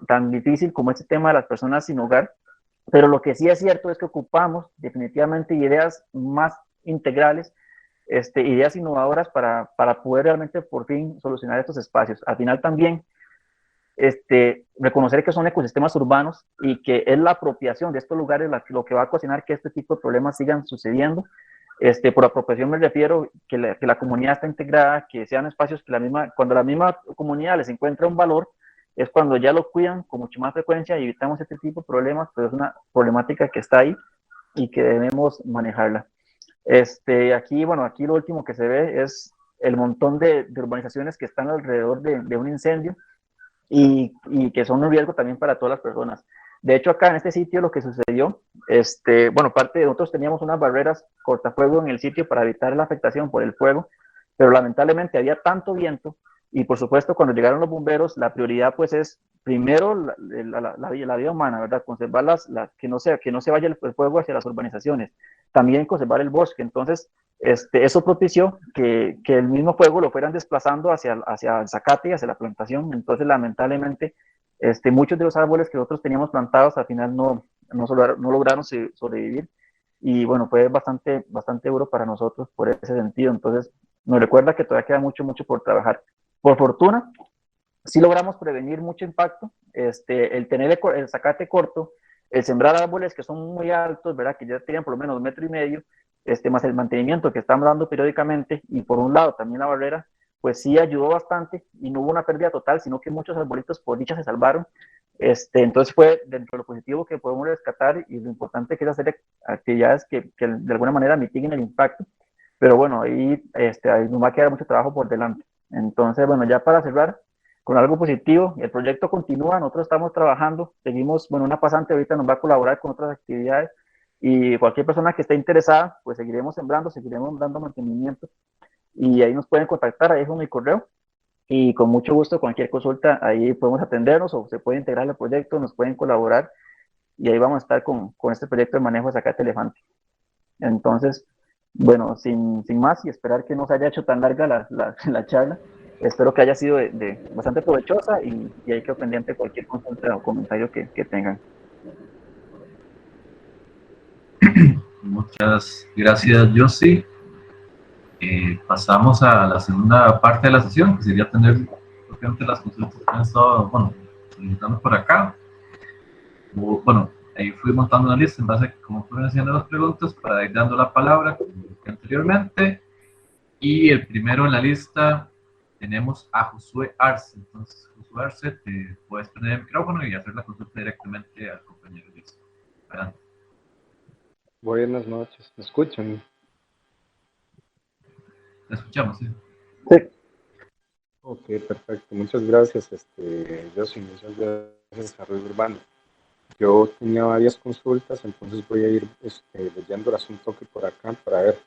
S1: tan difícil como este tema de las personas sin hogar, pero lo que sí es cierto es que ocupamos definitivamente ideas más integrales, ideas innovadoras para poder realmente por fin solucionar estos espacios. Al final también reconocer que son ecosistemas urbanos y que es la apropiación de estos lugares lo que va a ocasionar que este tipo de problemas sigan sucediendo. Por apropiación me refiero que la comunidad está integrada, que sean espacios que cuando la misma comunidad les encuentra un valor, es cuando ya lo cuidan con mucha más frecuencia y evitamos este tipo de problemas, pero es una problemática que está ahí y que debemos manejarla. Aquí lo último que se ve es el montón de urbanizaciones que están alrededor de un incendio y que son un riesgo también para todas las personas. De hecho, acá en este sitio lo que sucedió, parte de nosotros teníamos unas barreras cortafuego en el sitio para evitar la afectación por el fuego, pero lamentablemente había tanto viento y por supuesto cuando llegaron los bomberos, la prioridad pues es primero la vida humana, ¿verdad? Conservar que no se vaya el fuego hacia las urbanizaciones, también conservar el bosque. Entonces, eso propició que el mismo fuego lo fueran desplazando hacia el zacate y hacia la plantación. Entonces, lamentablemente, muchos de los árboles que nosotros teníamos plantados al final no lograron sobrevivir. Y bueno, fue bastante duro para nosotros por ese sentido. Entonces, nos recuerda que todavía queda mucho por trabajar. Por fortuna, sí logramos prevenir mucho impacto. El tener el zacate corto, el sembrar árboles que son muy altos, ¿verdad? Que ya tienen por lo menos 1,5 metros, más el mantenimiento que estamos dando periódicamente, y por un lado también la barrera, pues sí ayudó bastante y no hubo una pérdida total, sino que muchos arbolitos por dicha se salvaron. Entonces fue dentro de lo positivo que podemos rescatar y lo importante que es hacer actividades que de alguna manera mitiguen el impacto. Pero bueno, ahí nos va a quedar mucho trabajo por delante. Entonces, bueno, ya para cerrar, con algo positivo, el proyecto continúa, nosotros estamos trabajando, seguimos, bueno, una pasante ahorita nos va a colaborar con otras actividades y cualquier persona que esté interesada, pues seguiremos sembrando, seguiremos dando mantenimiento y ahí nos pueden contactar, ahí es mi correo y con mucho gusto cualquier consulta ahí podemos atendernos o se puede integrar al proyecto, nos pueden colaborar y ahí vamos a estar con este proyecto de manejo de zacate elefante. Entonces, bueno, sin más y esperar que no se haya hecho tan larga la charla, espero que haya sido bastante provechosa y hay que pendiente cualquier consulta o comentario que tengan.
S2: Muchas gracias, Josie. Pasamos a la segunda parte de la sesión, que sería tener propiamente las consultas que han estado, bueno, solicitando por acá. Bueno, ahí fui montando una lista en base a cómo fueron haciendo las preguntas para ir dando la palabra, como dije anteriormente. Y el primero en la lista tenemos a Josué Arce. Entonces, Josué Arce, te puedes poner el micrófono y hacer la consulta directamente al compañero Listo. Adelante.
S3: Buenas noches, ¿me escuchan?
S2: Te escuchamos, ¿sí?
S1: Sí.
S3: Ok, perfecto. Muchas gracias, Josie, muchas gracias, Desarrollo Urbano. Yo tenía varias consultas, entonces voy a ir leyendo el asunto que por acá para ver.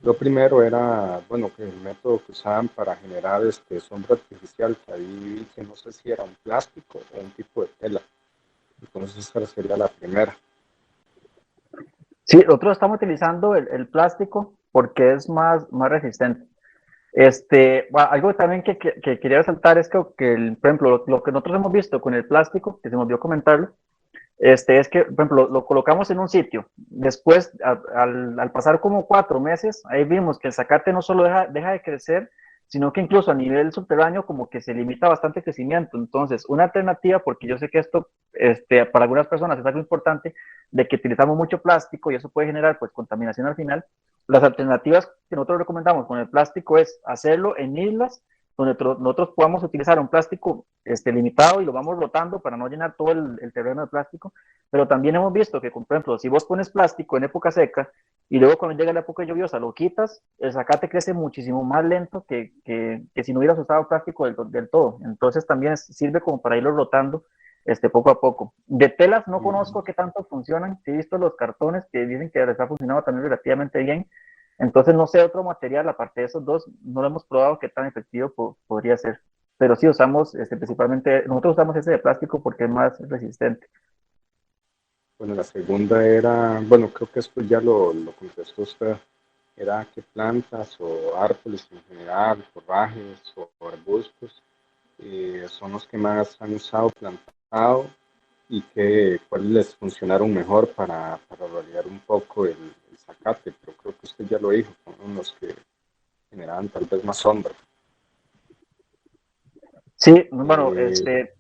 S3: Lo primero era, bueno, que el método que usaban para generar sombra artificial, que ahí vi que no sé si era un plástico o un tipo de tela. Entonces esa sería la primera.
S1: Sí, nosotros estamos utilizando el plástico porque es más resistente. Bueno, algo también que quería resaltar es por ejemplo, lo que nosotros hemos visto con el plástico, que se me olvidó comentarlo, es que, por ejemplo, lo colocamos en un sitio. Después, al pasar como 4 meses, ahí vimos que el zacate no solo deja de crecer, sino que incluso a nivel subterráneo como que se limita bastante el crecimiento. Entonces, una alternativa, porque yo sé que esto para algunas personas es algo importante, de que utilizamos mucho plástico y eso puede generar pues contaminación al final. Las alternativas que nosotros recomendamos con el plástico es hacerlo en islas donde nosotros podamos utilizar un plástico limitado y lo vamos rotando para no llenar todo el terreno de plástico, pero también hemos visto que, por ejemplo, si vos pones plástico en época seca y luego cuando llega la época lluviosa lo quitas, el zacate crece muchísimo más lento que si no hubieras usado plástico del todo. Entonces también sirve como para irlo rotando poco a poco. De telas no conozco qué tanto funcionan, sí he visto los cartones que dicen que les ha funcionado también relativamente bien, entonces no sé otro material aparte de esos dos, no lo hemos probado qué tan efectivo podría ser, pero sí usamos principalmente, nosotros usamos ese de plástico porque es más resistente.
S3: Bueno, la segunda era, bueno, creo que esto ya lo contestó usted, era qué plantas o árboles en general, forrajes o arbustos son los que más han usado plantado y cuáles les funcionaron mejor para variar un poco el zacate, pero creo que usted ya lo dijo, son los que generaban tal vez más sombra.
S1: Sí, bueno,
S3: Eh,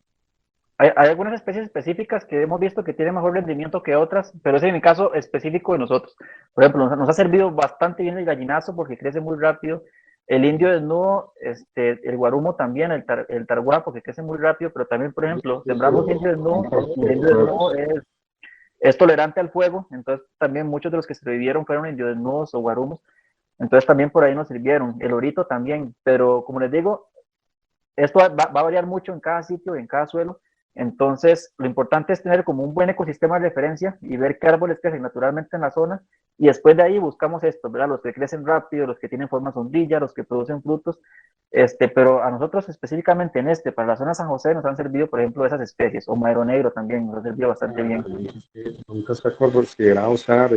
S1: hay algunas especies específicas que hemos visto que tienen mejor rendimiento que otras, pero ese es mi caso específico de nosotros. Por ejemplo, nos ha servido bastante bien el gallinazo porque crece muy rápido. El indio desnudo, el guarumo también, el targuá porque crece muy rápido, pero también, por ejemplo, sembramos indio desnudo y el indio desnudo es tolerante al fuego, entonces también muchos de los que sobrevivieron fueron indios desnudos o guarumos, entonces también por ahí nos sirvieron. El orito también, pero como les digo, esto va a variar mucho en cada sitio y en cada suelo. Entonces, lo importante es tener como un buen ecosistema de referencia y ver qué árboles crecen naturalmente en la zona. Y después de ahí buscamos esto, ¿verdad? Los que crecen rápido, los que tienen forma sombrilla, los que producen frutos. Pero a nosotros específicamente para la zona de San José nos han servido, por ejemplo, esas especies, o madero negro también, nos ha servido bastante bien.
S3: Nunca se ha considerado usar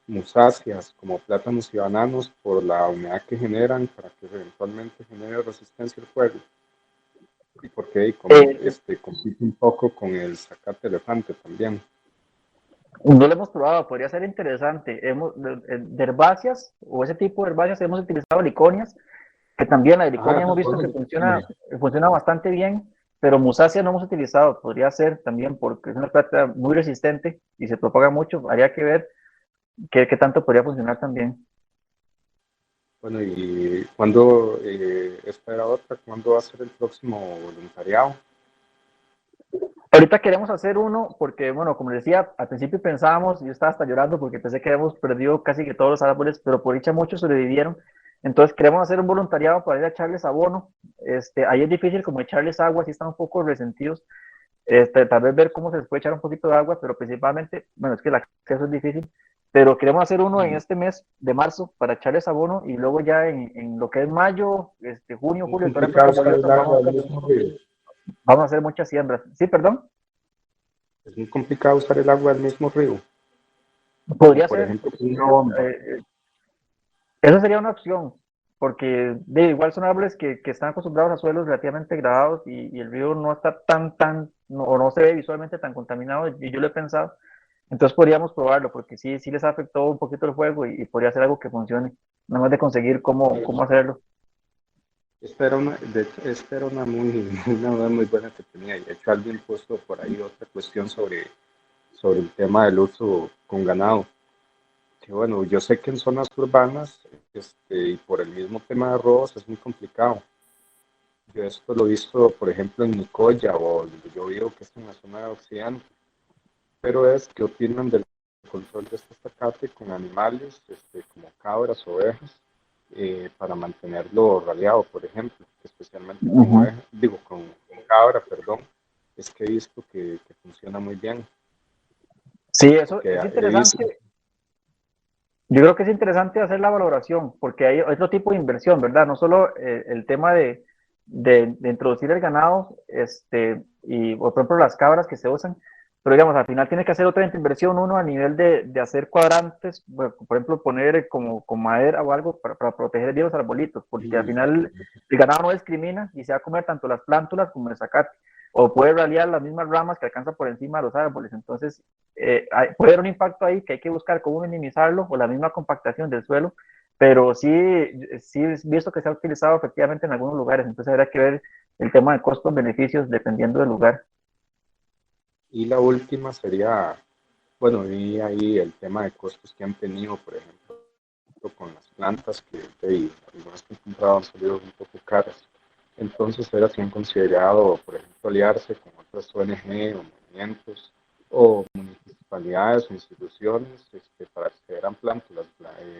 S3: musáceas como plátanos y bananos por la humedad que generan para que eventualmente genere resistencia al fuego. Y porque
S1: Eh,
S3: compite un poco con el zacate elefante también.
S1: no lo hemos probado, podría ser interesante. De herbáceas o ese tipo de herbáceas hemos utilizado liconias, que también la heliconia hemos visto que funciona bastante bien, pero musácea no hemos utilizado, podría ser también porque es una planta muy resistente y se propaga mucho, habría que ver qué tanto podría funcionar también.
S3: Bueno, ¿y cuándo, esta era otra, cuándo va a ser el próximo voluntariado?
S1: Ahorita queremos hacer uno porque, bueno, como les decía, al principio pensábamos, yo estaba hasta llorando porque pensé que habíamos perdido casi que todos los árboles, pero por dicha muchos sobrevivieron. Entonces queremos hacer un voluntariado para ir a echarles abono. Ahí es difícil como echarles agua, si están un poco resentidos. Tal vez ver cómo se les puede echar un poquito de agua, pero principalmente, bueno, es que el acceso es difícil, pero queremos hacer uno en este mes de marzo para echarles abono y luego ya en lo que es mayo, junio,
S3: Es
S1: julio, toda la
S3: complicado
S1: época de
S3: usar el
S1: colectas,
S3: agua del mismo río.
S1: vamos a hacer muchas siembras. Sí, perdón.
S3: Es muy complicado usar el agua del mismo río, como
S1: Podría
S3: por
S1: ser,
S3: ejemplo con una bomba.
S1: esa sería una opción, porque de igual son árboles que están acostumbrados a suelos relativamente degradados y el río no está o no se ve visualmente tan contaminado, y yo lo he pensado. Entonces podríamos probarlo, porque sí, sí les afectó un poquito el fuego y podría ser algo que funcione, nada más de conseguir cómo hacerlo.
S3: Esta era una una duda muy buena que tenía. Y de hecho alguien puso por ahí otra cuestión sobre el tema del uso con ganado. Que bueno, yo sé que en zonas urbanas, y por el mismo tema de arroz es muy complicado. Yo esto lo he visto, por ejemplo, en Nicoya o donde yo vivo, que es en la zona de Occidente, pero es que opinan del control de este zacate con animales, como cabras, ovejas, para mantenerlo raleado, por ejemplo, especialmente con
S1: Ujú.
S3: oveja, digo, con cabra, perdón, es que he visto que funciona muy bien,
S1: Sí, eso
S3: porque
S1: es
S3: he visto,
S1: interesante. Yo creo que es interesante hacer la valoración, porque hay otro tipo de inversión, ¿verdad? No solo el tema de introducir el ganado, y por ejemplo las cabras que se usan, pero digamos, al final tiene que hacer otra inversión uno a nivel de hacer cuadrantes, bueno, por ejemplo, poner como con madera o algo para proteger bien los arbolitos, porque al final el ganado no discrimina y se va a comer tanto las plántulas como el zacate, o puede ralear las mismas ramas que alcanza por encima de los árboles. Entonces, puede haber un impacto ahí que hay que buscar cómo minimizarlo o la misma compactación del suelo, pero sí, sí es visto que se ha utilizado efectivamente en algunos lugares, entonces habrá que ver el tema de costos-beneficios dependiendo del lugar.
S3: y la última sería, bueno, y ahí el tema de costos que han tenido, por ejemplo, con las plantas que algunas que he comprado han salido un poco caras. Entonces era si han considerado, por ejemplo, aliarse con otras ONG o movimientos o municipalidades o instituciones, para acceder a plántulas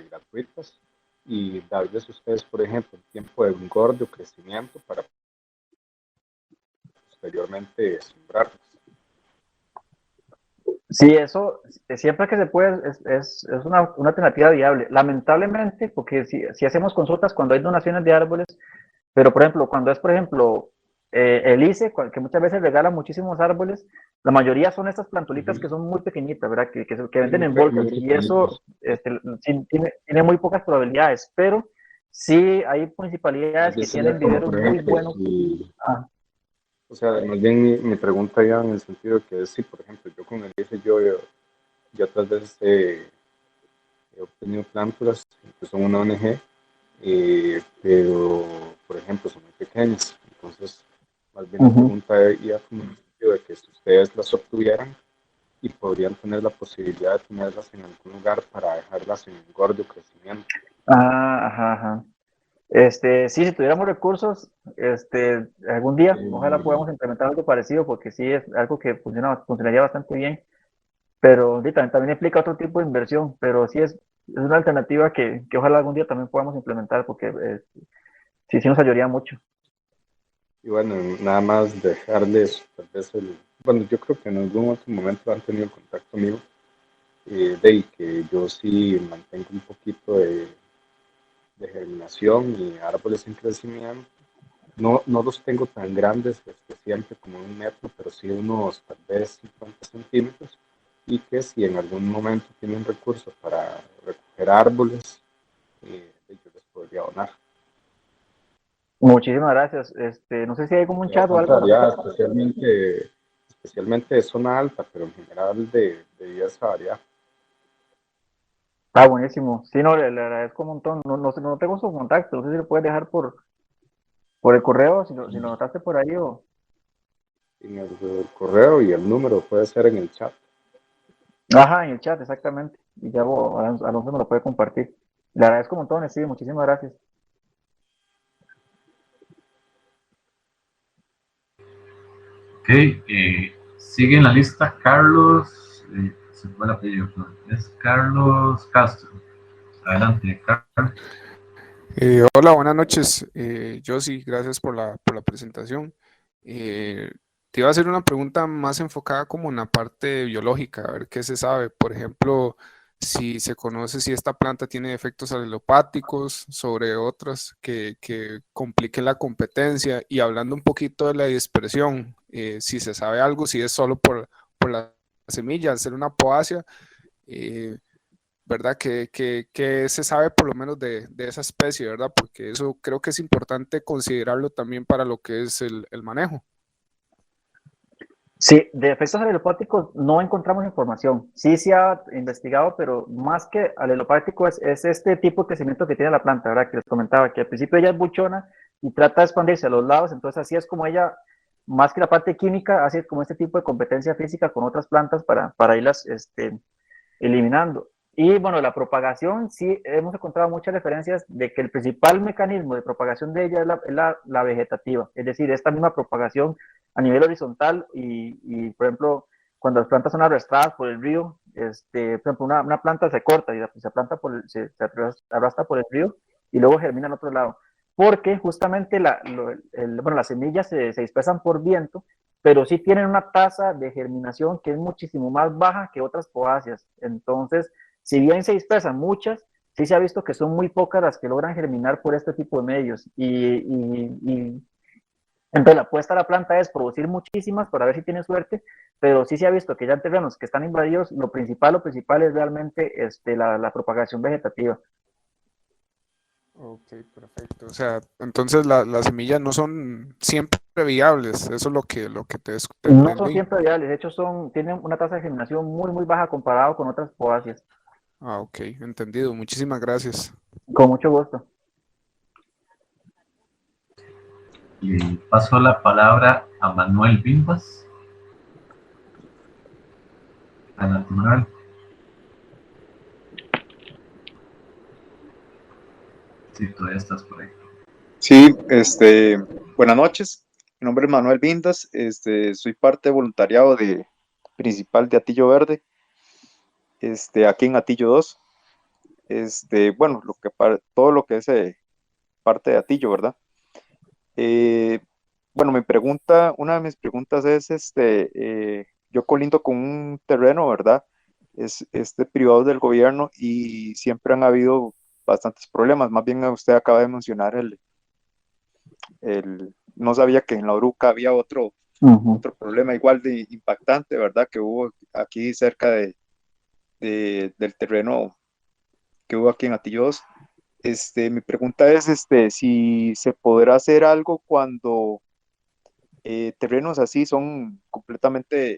S3: gratuitas y darles a ustedes, por ejemplo, un tiempo de engorde o crecimiento para posteriormente sembrarlas.
S1: Sí, eso siempre que se puede es una alternativa viable. Lamentablemente, porque si hacemos consultas cuando hay donaciones de árboles, pero, por ejemplo, cuando es, por ejemplo, el ICE, que muchas veces regala muchísimos árboles, la mayoría son estas plantulitas que son muy pequeñitas, ¿verdad? Que
S3: Sí,
S1: venden
S3: muy,
S1: en bolsas.
S3: muy
S1: Y eso
S3: pequeñitos.
S1: sí, tiene muy pocas probabilidades, pero sí hay municipalidades que
S3: Decía
S1: tienen
S3: como,
S1: viveros
S3: por
S1: muy
S3: ejemplo,
S1: buenos.
S3: si,
S1: Ah,
S3: o sea, más bien mi pregunta ya en el sentido de que es si, por ejemplo, yo con el IFE, yo otras veces he obtenido plántulas, que son una ONG, pero, por ejemplo, son muy pequeñas. Entonces, más bien la
S1: ujú.
S3: pregunta iba como en el sentido de que si ustedes las obtuvieran y podrían tener la posibilidad de tenerlas en algún lugar para dejarlas en engorde o crecimiento.
S1: Ajá, ajá. Sí, si tuviéramos recursos, algún día, ojalá podamos implementar algo parecido, porque sí es algo que funcionaría bastante bien, pero sí, también implica otro tipo de inversión, pero sí es una alternativa que ojalá algún día también podamos implementar, porque sí, sí nos ayudaría mucho.
S3: Y bueno, nada más dejarles tal vez bueno, yo creo que en algún otro momento han tenido contacto conmigo, de que yo sí mantengo un poquito de germinación y árboles en crecimiento. No, no los tengo tan grandes, siempre como 1 metro, pero sí unos tal vez 50 centímetros. Y que si en algún momento tienen recursos para recoger árboles, yo les podría donar.
S1: Muchísimas gracias. No sé si hay como un
S3: Y
S1: chat o
S3: bastante
S1: algo para
S3: variada,
S1: nosotros.
S3: especialmente de zona alta, pero en general de diversa variedad.
S1: Ah, buenísimo. Sí, no, le agradezco un montón. No tengo su contacto, no sé si lo puedes dejar por el correo, si lo notaste por ahí o...
S3: En el correo y el número puede ser en el chat.
S1: Ajá, en el chat, exactamente. Y ya Alonso me lo puede compartir. Le agradezco un montón, sí, muchísimas gracias.
S2: Ok, sigue en la lista Carlos, se fue el apellido, ¿no? Es Carlos Castro. Adelante, Carlos.
S4: Hola, buenas noches. Josie, gracias por la presentación. Te iba a hacer una pregunta más enfocada como en la parte biológica, a ver qué se sabe. Por ejemplo, si se conoce si esta planta tiene efectos alelopáticos sobre otras que compliquen la competencia. Y hablando un poquito de la dispersión, si se sabe algo, si es solo por la semilla, al ser una poácea. eh, ¿Verdad? Que se sabe por lo menos de esa especie, ¿verdad? Porque eso creo que es importante considerarlo también para lo que es el manejo.
S1: Sí, de efectos alelopáticos no encontramos información. Sí se ha investigado, pero más que alelopático es este tipo de crecimiento que tiene la planta, ¿verdad? Que les comentaba, que al principio ella es buchona y trata de expandirse a los lados, entonces así es como ella, más que la parte química, hace como este tipo de competencia física con otras plantas para irlas eliminando. Y bueno, la propagación, sí hemos encontrado muchas referencias de que el principal mecanismo de propagación de ella es la vegetativa, es decir, esta misma propagación a nivel horizontal y, por ejemplo, cuando las plantas son arrastradas por el río, por ejemplo, una planta se corta y se planta se arrastra por el río y luego germina en otro lado, porque justamente bueno, las semillas se dispersan por viento, pero sí tienen una tasa de germinación que es muchísimo más baja que otras poáceas. Entonces, si bien se dispersan muchas, sí se ha visto que son muy pocas las que logran germinar por este tipo de medios. Entonces la apuesta a la planta es producir muchísimas para ver si tiene suerte, pero sí se ha visto que ya en terrenos que están invadidos, lo principal es realmente la propagación vegetativa.
S4: Ok, perfecto. O sea, entonces las semillas no son siempre viables, eso es lo que te
S1: No son
S4: entendí.
S1: siempre ideales, de hecho tienen una tasa de germinación muy, muy baja comparado con otras poáceas.
S4: Ah, ok, entendido. Muchísimas gracias.
S1: Con mucho gusto.
S2: Y paso la palabra a Manuel Bimbas. Adelante, Manuel. Si todavía estás por ahí.
S5: Sí, buenas noches. Mi nombre es Manuel Vindas. Soy parte voluntariado principal de Atillo Verde, aquí en Atillo 2. Bueno, todo lo que es parte de Atillo, ¿verdad? Eh, bueno, una de mis preguntas es, yo colindo con un terreno, ¿verdad? Es privado del gobierno y siempre han habido bastantes problemas. Más bien usted acaba de mencionar no sabía que en la Oruca había otro problema igual de impactante, ¿verdad? Que hubo aquí cerca del terreno que hubo aquí en Atillos. Mi pregunta es, si se podrá hacer algo cuando terrenos así son completamente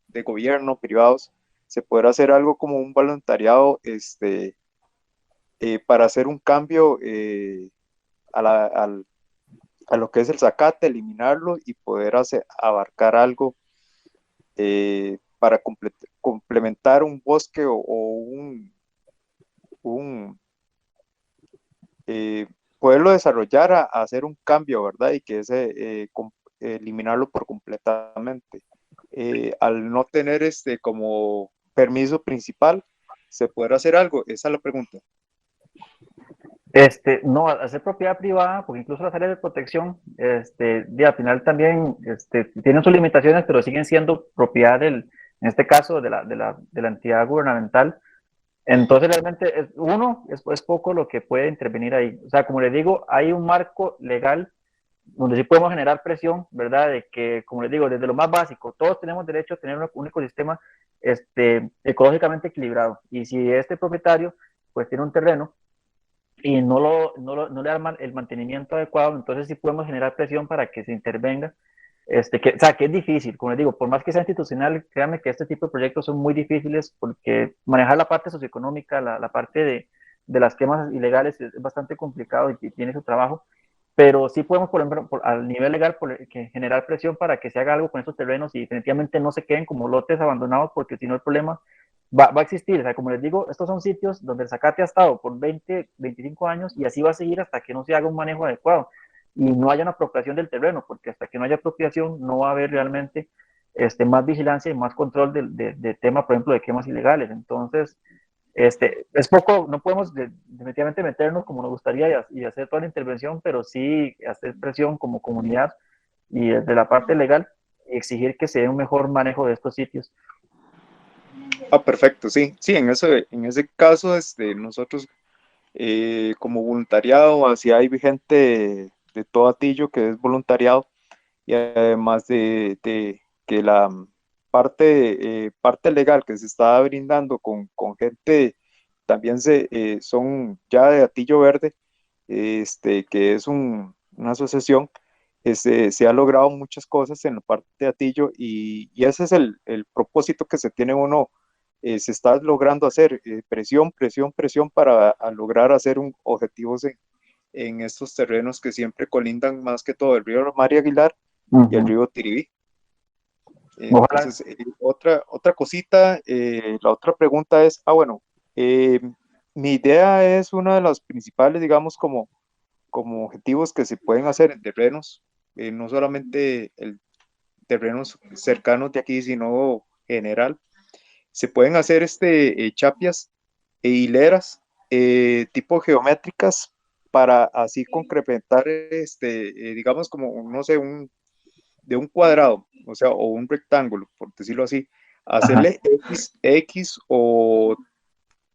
S5: de gobierno, privados, se podrá hacer algo como un voluntariado, para hacer un cambio a a lo que es el zacate, eliminarlo y poder abarcar algo para complementar un bosque o un eh, poderlo desarrollar a hacer un cambio, ¿verdad? Y que eliminarlo por completamente. Al no tener como permiso principal, ¿se podrá hacer algo? Esa es la pregunta.
S1: No, hacer propiedad privada, porque incluso las áreas de protección, al final también tienen sus limitaciones, pero siguen siendo propiedad en este caso, de la entidad gubernamental. Entonces, realmente, es poco lo que puede intervenir ahí. O sea, como les digo, hay un marco legal donde sí podemos generar presión, ¿verdad? De que, como les digo, desde lo más básico, todos tenemos derecho a tener un ecosistema ecológicamente equilibrado. Y si este propietario, pues, tiene un terreno y no le da el mantenimiento adecuado, entonces sí podemos generar presión para que se intervenga. O sea, que es difícil, como les digo, por más que sea institucional, créanme que este tipo de proyectos son muy difíciles porque manejar la parte socioeconómica, la parte de las quemas ilegales es bastante complicado y tiene su trabajo, pero sí podemos, por ejemplo, al nivel legal, generar presión para que se haga algo con estos terrenos y definitivamente no se queden como lotes abandonados, porque si no el problema va a existir. O sea, como les digo, estos son sitios donde el zacate ha estado por 20, 25 años y así va a seguir hasta que no se haga un manejo adecuado y no haya una apropiación del terreno, porque hasta que no haya apropiación no va a haber realmente más vigilancia y más control de tema, por ejemplo, de quemas ilegales. Entonces, es poco, no podemos definitivamente meternos como nos gustaría y hacer toda la intervención, pero sí hacer presión como comunidad y desde la parte legal y exigir que se dé un mejor manejo de estos sitios.
S5: Perfecto, sí, sí, en ese caso, nosotros como voluntariado, así hay gente de todo Atillo que es voluntariado y además de que la parte legal que se está brindando con gente, también son ya de Atillo Verde, que es una asociación, se ha logrado muchas cosas en la parte de Atillo y ese es el propósito que se tiene uno, se está logrando hacer, presión, presión, presión para lograr hacer objetivos en estos terrenos que siempre colindan más que todo el río María Aguilar y el río Tiribí.
S1: Ojalá.
S5: Entonces, otra cosita, la otra pregunta es, bueno, mi idea es una de las principales, digamos, como objetivos que se pueden hacer en terrenos, no solamente terrenos cercanos de aquí, sino general. Se pueden hacer chapias e hileras tipo geométricas para así concretar, digamos, como, no sé, de un cuadrado, o sea, o un rectángulo, por decirlo así, hacerle X o,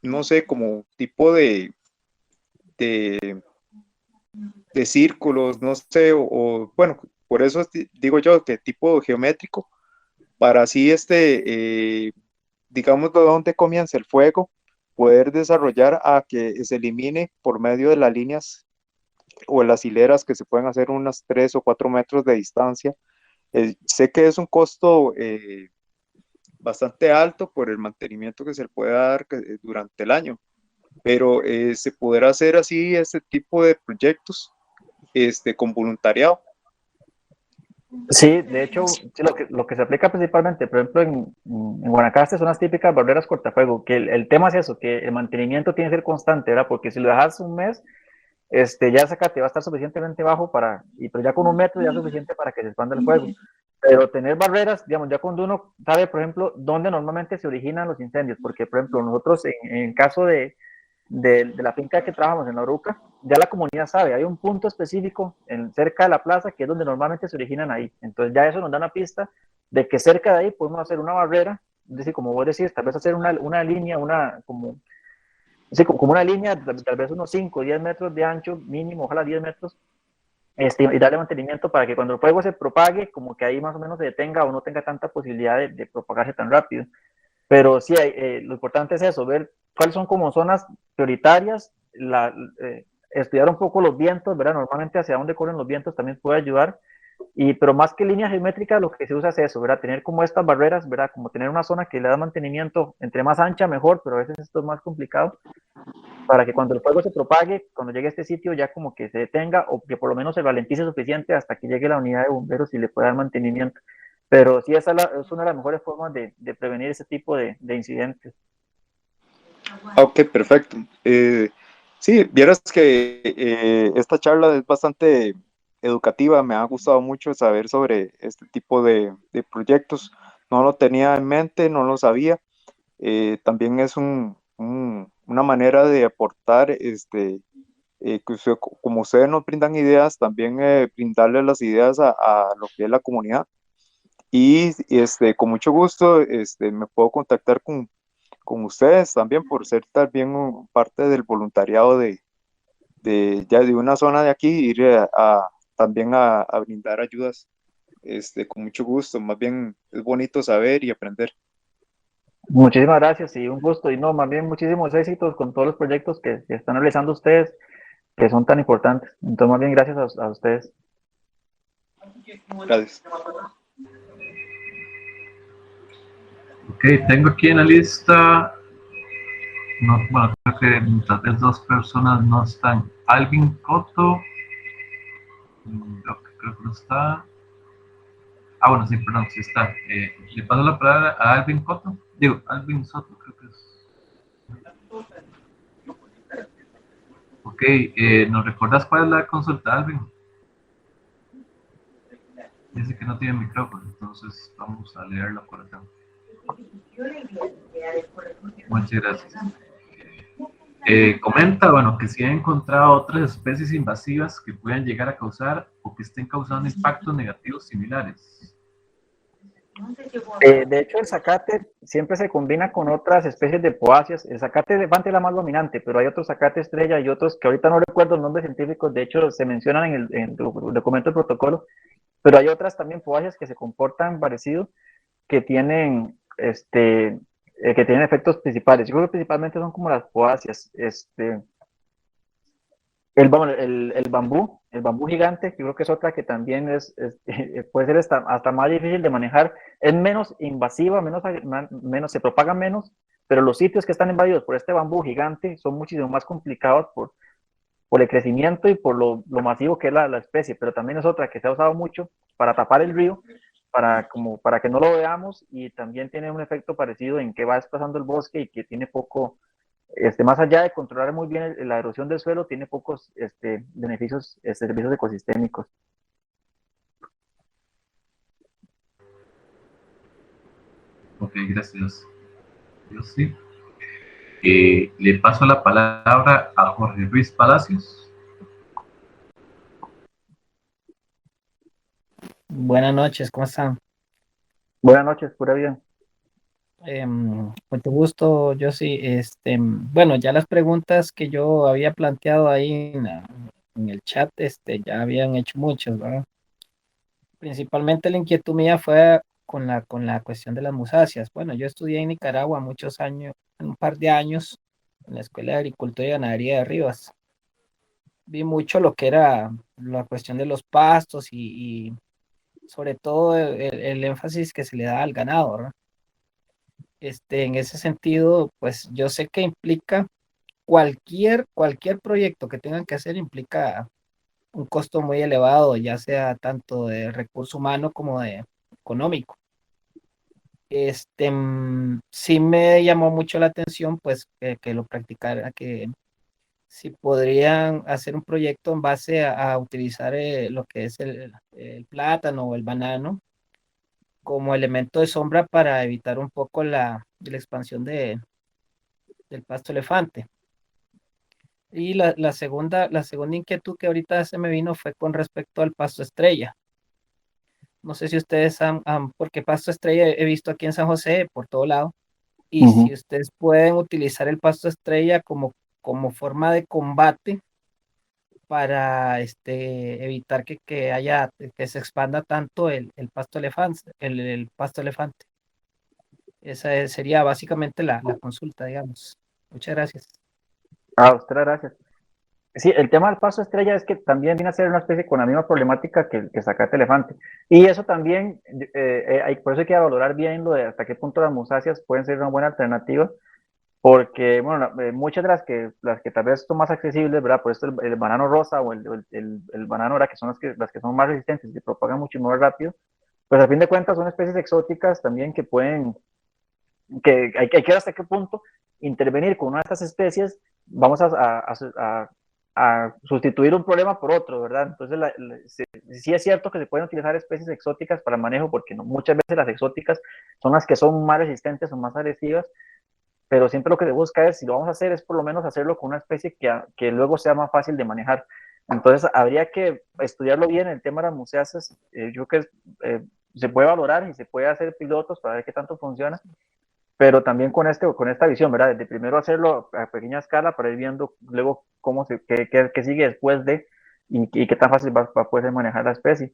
S5: no sé, como tipo de, de círculos, no sé, bueno, por eso digo yo que tipo geométrico, para así digamos, de dónde comienza el fuego, poder desarrollar a que se elimine por medio de las líneas o las hileras que se pueden hacer unas 3 o 4 metros de distancia. Sé que es un costo bastante alto por el mantenimiento que se le puede dar durante el año, pero se podrá hacer así este tipo de proyectos con voluntariado.
S1: Sí, de hecho, sí, lo que se aplica principalmente, por ejemplo, en Guanacaste son las típicas barreras cortafuego, que el tema es eso, que el mantenimiento tiene que ser constante, ¿verdad? Porque si lo dejas un mes, ya el zacate va a estar suficientemente bajo pero ya con un metro ya es suficiente para que se expanda el fuego. Pero tener barreras, digamos, ya cuando uno sabe, por ejemplo, dónde normalmente se originan los incendios, porque, por ejemplo, nosotros en caso de la finca que trabajamos en la Oruca, ya la comunidad sabe, hay un punto específico cerca de la plaza que es donde normalmente se originan ahí. Entonces ya eso nos da una pista de que cerca de ahí podemos hacer una barrera, es decir, como vos decís, tal vez hacer una línea, como una línea, tal vez unos 5 o 10 metros de ancho mínimo, ojalá 10 metros, y darle mantenimiento para que cuando el fuego se propague, como que ahí más o menos se detenga o no tenga tanta posibilidad de propagarse tan rápido. Pero sí, lo importante es eso, ver cuáles son como zonas prioritarias, estudiar un poco los vientos, ¿verdad? Normalmente hacia dónde corren los vientos también puede ayudar, pero más que líneas geométricas, lo que se usa es eso, ¿verdad? Tener como estas barreras, ¿verdad? Como tener una zona que le da mantenimiento, entre más ancha mejor, pero a veces esto es más complicado, para que cuando el fuego se propague, cuando llegue a este sitio ya como que se detenga o que por lo menos se ralentice suficiente hasta que llegue la unidad de bomberos y le pueda dar mantenimiento. Pero sí, esa es una de las mejores formas de prevenir ese tipo de incidentes.
S5: Ok, perfecto. Sí, vieras que esta charla es bastante educativa, me ha gustado mucho saber sobre este tipo de proyectos. No lo tenía en mente, no lo sabía. También es una manera de aportar, como ustedes nos brindan ideas, también brindarle las ideas a lo que es la comunidad. Y con mucho gusto me puedo contactar con ustedes también por ser también parte del voluntariado ya de una zona de aquí, ir también a brindar ayudas, con mucho gusto. Más bien es bonito saber y aprender.
S1: Muchísimas gracias y un gusto. Y no, más bien muchísimos éxitos con todos los proyectos que están realizando ustedes, que son tan importantes. Entonces, más bien gracias a ustedes.
S5: Gracias.
S2: Ok, tengo aquí en la lista, no, bueno, creo que tal vez 2 personas no están. Alvin Coto, creo que no está. Bueno, sí, perdón, sí está. Le paso la palabra a Alvin Coto. Digo, Alvin Soto, creo que es. Ok, ¿nos recuerdas cuál es la consulta, Alvin? Dice que no tiene micrófono, entonces vamos a leerla por acá. Muchas gracias. Comenta, bueno, que si ha encontrado otras especies invasivas que puedan llegar a causar o que estén causando impactos negativos similares.
S1: De hecho, el zacate siempre se combina con otras especies de poáceas. El zacate elefante es la más dominante, pero hay otros zacate estrella y otros que ahorita no recuerdo los nombres científicos, de hecho se mencionan en el documento del protocolo, pero hay otras también poáceas que se comportan parecido, que tienen, que tienen efectos principales. Yo creo que principalmente son como las poáceas. El bambú gigante, que creo que es otra que también puede ser hasta más difícil de manejar, es menos invasiva, se propaga menos, pero los sitios que están invadidos por este bambú gigante son muchísimo más complicados por el crecimiento y por lo masivo que es la especie, pero también es otra que se ha usado mucho para tapar el río, para que no lo veamos, y también tiene un efecto parecido en que va desplazando el bosque y que tiene poco, más allá de controlar muy bien la erosión del suelo, tiene pocos beneficios, servicios ecosistémicos.
S2: Ok, gracias. Yo sí. Le paso la palabra a Jorge Luis Palacios.
S6: Buenas noches, ¿cómo están?
S1: Buenas noches, pura vida.
S6: Mucho gusto, yo sí. Bueno, ya las preguntas que yo había planteado ahí en el chat, ya habían hecho muchas, ¿verdad? Principalmente la inquietud mía fue con la cuestión de las musáceas. Bueno, yo estudié en Nicaragua muchos años, un par de años, en la Escuela de Agricultura y Ganadería de Rivas. Vi mucho lo que era la cuestión de los pastos y sobre todo el énfasis que se le da al ganado, ¿verdad? En ese sentido, pues yo sé que implica cualquier proyecto que tengan que hacer implica un costo muy elevado, ya sea tanto de recurso humano como de económico. Sí me llamó mucho la atención, pues, que lo practicara, que si podrían hacer un proyecto en base a utilizar lo que es el plátano o el banano como elemento de sombra para evitar un poco la expansión del pasto elefante. Y la segunda inquietud que ahorita se me vino fue con respecto al pasto estrella. No sé si ustedes porque pasto estrella he visto aquí en San José por todo lado, y si ustedes pueden utilizar el pasto estrella como forma de combate para evitar que se expanda tanto el pasto elefante, el pasto elefante. Esa sería básicamente la consulta, digamos. Muchas gracias.
S1: Usted, gracias. Sí, el tema del paso estrella es que también viene a ser una especie con la misma problemática que zacate elefante. Y eso también, por eso hay que valorar bien lo de hasta qué punto las musáceas pueden ser una buena alternativa, porque, bueno, muchas de las que tal vez son más accesibles, ¿verdad? Por esto el banano rosa o el banano, ¿verdad? Que son las que son más resistentes y se propagan mucho más rápido, pues a fin de cuentas son especies exóticas también que hay que ver hasta qué punto intervenir con una de estas especies, vamos a sustituir un problema por otro, ¿verdad? Entonces, sí es cierto que se pueden utilizar especies exóticas para el manejo, porque no, muchas veces las exóticas son las que son más resistentes o más agresivas, pero siempre lo que se busca es, si lo vamos a hacer, es por lo menos hacerlo con una especie que luego sea más fácil de manejar. Entonces, habría que estudiarlo bien. El tema de las museas, yo creo que se puede valorar y se puede hacer pilotos para ver qué tanto funciona, pero también con esta visión, ¿verdad? De primero hacerlo a pequeña escala para ir viendo luego qué sigue después y qué tan fácil va a poder manejar la especie.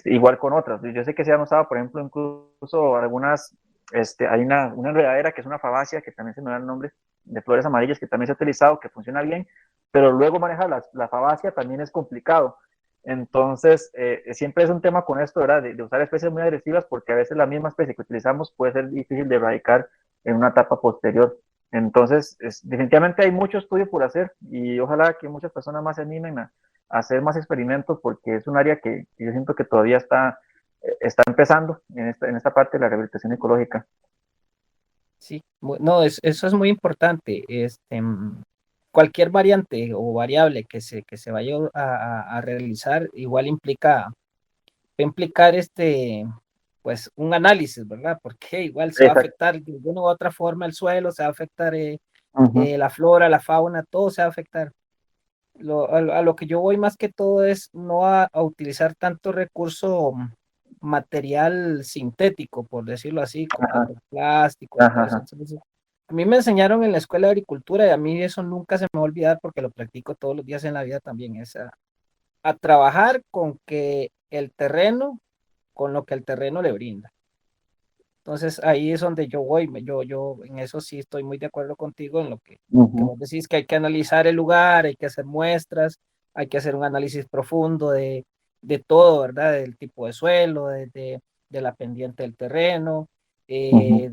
S1: Igual con otras. Yo sé que se han usado, por ejemplo, incluso algunas, hay una enredadera que es una fabácea, que también se me da el nombre, de flores amarillas, que también se ha utilizado, que funciona bien, pero luego manejar la fabácea también es complicado. Entonces, siempre es un tema con esto, ¿verdad? De usar especies muy agresivas, porque a veces la misma especie que utilizamos puede ser difícil de erradicar en una etapa posterior. Entonces, definitivamente hay mucho estudio por hacer y ojalá que muchas personas más se animen a hacer más experimentos, porque es un área que yo siento que todavía está empezando en esta parte de la rehabilitación ecológica.
S6: Sí, no, eso es muy importante. cualquier variante o variable que se vaya a realizar, igual implicar pues un análisis, ¿verdad? Porque igual se va a
S1: Exacto.
S6: afectar de una u otra forma el suelo, se va a afectar
S1: Ujú.
S6: la flora, la fauna, todo se va a afectar. A lo que yo voy más que todo es no a utilizar tanto recurso material sintético, por decirlo así, como
S1: Ajá,
S6: plástico y
S1: ajá,
S6: todo eso.
S1: ajá.
S6: Entonces, a mí me enseñaron en la escuela de agricultura y a mí eso nunca se me va a olvidar porque lo practico todos los días en la vida también, es a trabajar con que el terreno, con lo que el terreno le brinda. Entonces ahí es donde yo voy, yo en eso sí estoy muy de acuerdo contigo en lo que
S1: Ujú,
S6: vos decís que hay que analizar el lugar, hay que hacer muestras, hay que hacer un análisis profundo de todo, ¿verdad? Del tipo de suelo, de la pendiente del terreno,
S1: ujú.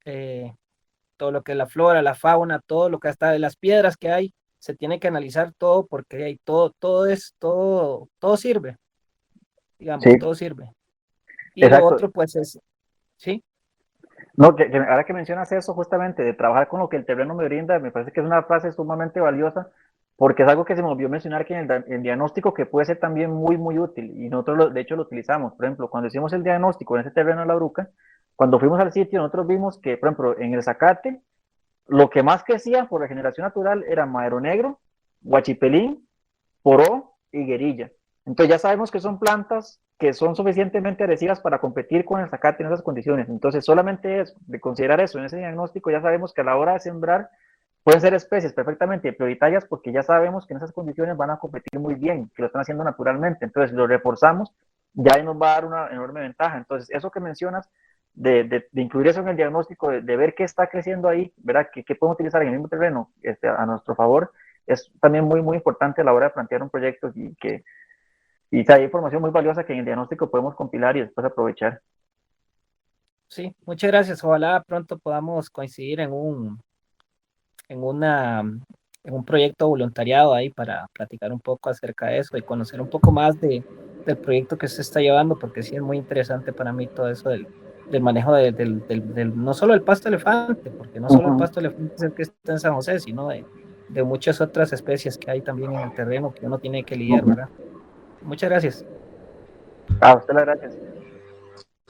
S6: eh, todo lo que es la flora, la fauna, todo lo que hasta de las piedras que hay, se tiene que analizar todo porque hay todo sirve, digamos,
S1: Sí,
S6: todo sirve. Y lo
S1: exacto.
S6: otro, pues es, sí.
S1: No, ahora que mencionas eso justamente, de trabajar con lo que el terreno me brinda, me parece que es una frase sumamente valiosa, porque es algo que se me olvidó mencionar que en el diagnóstico que puede ser también muy, muy útil, y nosotros de hecho lo utilizamos. Por ejemplo, cuando hicimos el diagnóstico en ese terreno de la Bruca, cuando fuimos al sitio, nosotros vimos que, por ejemplo, en el zacate, lo que más crecía por regeneración natural era madero negro, guachipelín, poró y guerilla. Entonces ya sabemos que son plantas que son suficientemente agresivas para competir con el zacate en esas condiciones. Entonces solamente es de considerar eso en ese diagnóstico, ya sabemos que a la hora de sembrar pueden ser especies perfectamente prioritarias porque ya sabemos que en esas condiciones van a competir muy bien, que lo están haciendo naturalmente. Entonces lo reforzamos, ya ahí nos va a dar una enorme ventaja. Entonces eso que mencionas de incluir eso en el diagnóstico, de ver qué está creciendo ahí, ¿verdad? ¿Qué podemos utilizar en el mismo terreno a nuestro favor? Es también muy, muy importante a la hora de plantear un proyecto y hay información muy valiosa que en el diagnóstico podemos compilar y después aprovechar.
S6: Sí, muchas gracias. Ojalá pronto podamos coincidir en una, en un proyecto voluntariado ahí para platicar un poco acerca de eso y conocer un poco más del proyecto que se está llevando, porque sí es muy interesante para mí todo eso del manejo no solo el pasto elefante, porque no solo el
S1: Ujú.
S6: pasto elefante es el que está en San José, sino de muchas otras especies que hay también en el terreno que uno tiene que lidiar,
S1: Ujú.
S6: ¿verdad? Muchas gracias.
S1: A usted las gracias.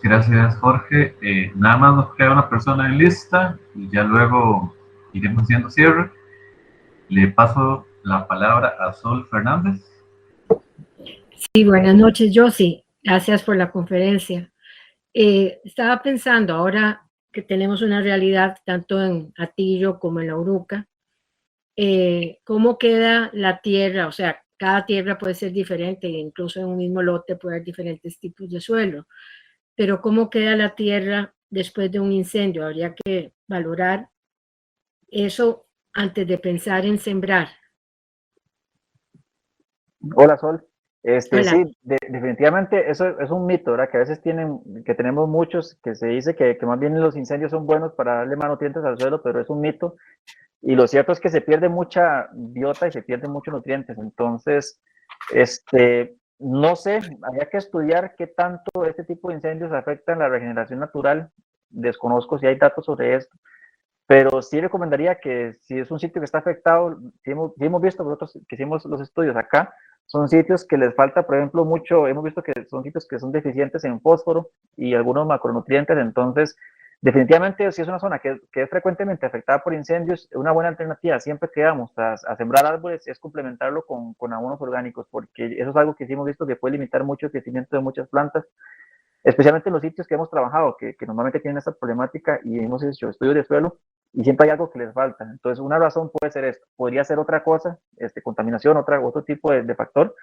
S2: Gracias, Jorge. Nada más nos queda una persona en lista y ya luego iremos haciendo cierre. Le paso la palabra a Sol Fernández.
S7: Sí, buenas noches, Josie. Gracias por la conferencia. Estaba pensando, ahora que tenemos una realidad tanto en Atillo como en La Uruca, ¿cómo queda la tierra? O sea, cada tierra puede ser diferente, incluso en un mismo lote puede haber diferentes tipos de suelo, pero ¿cómo queda la tierra después de un incendio? Habría que valorar eso antes de pensar en sembrar.
S1: Hola, Sol.
S7: Hola.
S1: Sí, definitivamente eso es un mito, ¿verdad? Que a veces que tenemos muchos, que se dice que más bien los incendios son buenos para darle más nutrientes al suelo, pero es un mito. Y lo cierto es que se pierde mucha biota y se pierden muchos nutrientes. Entonces, no sé, habría que estudiar qué tanto este tipo de incendios afectan la regeneración natural. Desconozco si hay datos sobre esto, pero sí recomendaría que si es un sitio que está afectado, si hemos visto nosotros que hicimos los estudios acá, son sitios que les falta, por ejemplo, mucho, hemos visto que son sitios que son deficientes en fósforo y algunos macronutrientes, entonces definitivamente si es una zona que es frecuentemente afectada por incendios, una buena alternativa siempre que vamos a sembrar árboles es complementarlo con abonos orgánicos, porque eso es algo que sí hemos visto que puede limitar mucho el crecimiento de muchas plantas, especialmente en los sitios que hemos trabajado, que normalmente tienen esta problemática y hemos hecho estudios de suelo y siempre hay algo que les falta. Entonces, una razón puede ser esto, podría ser otra cosa, contaminación, otro tipo de factor,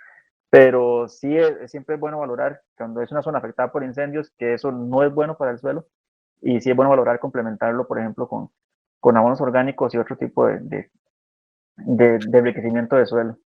S1: pero sí siempre es bueno valorar cuando es una zona afectada por incendios que eso no es bueno para el suelo y sí es bueno valorar complementarlo, por ejemplo, con abonos orgánicos y otro tipo de enriquecimiento de suelo.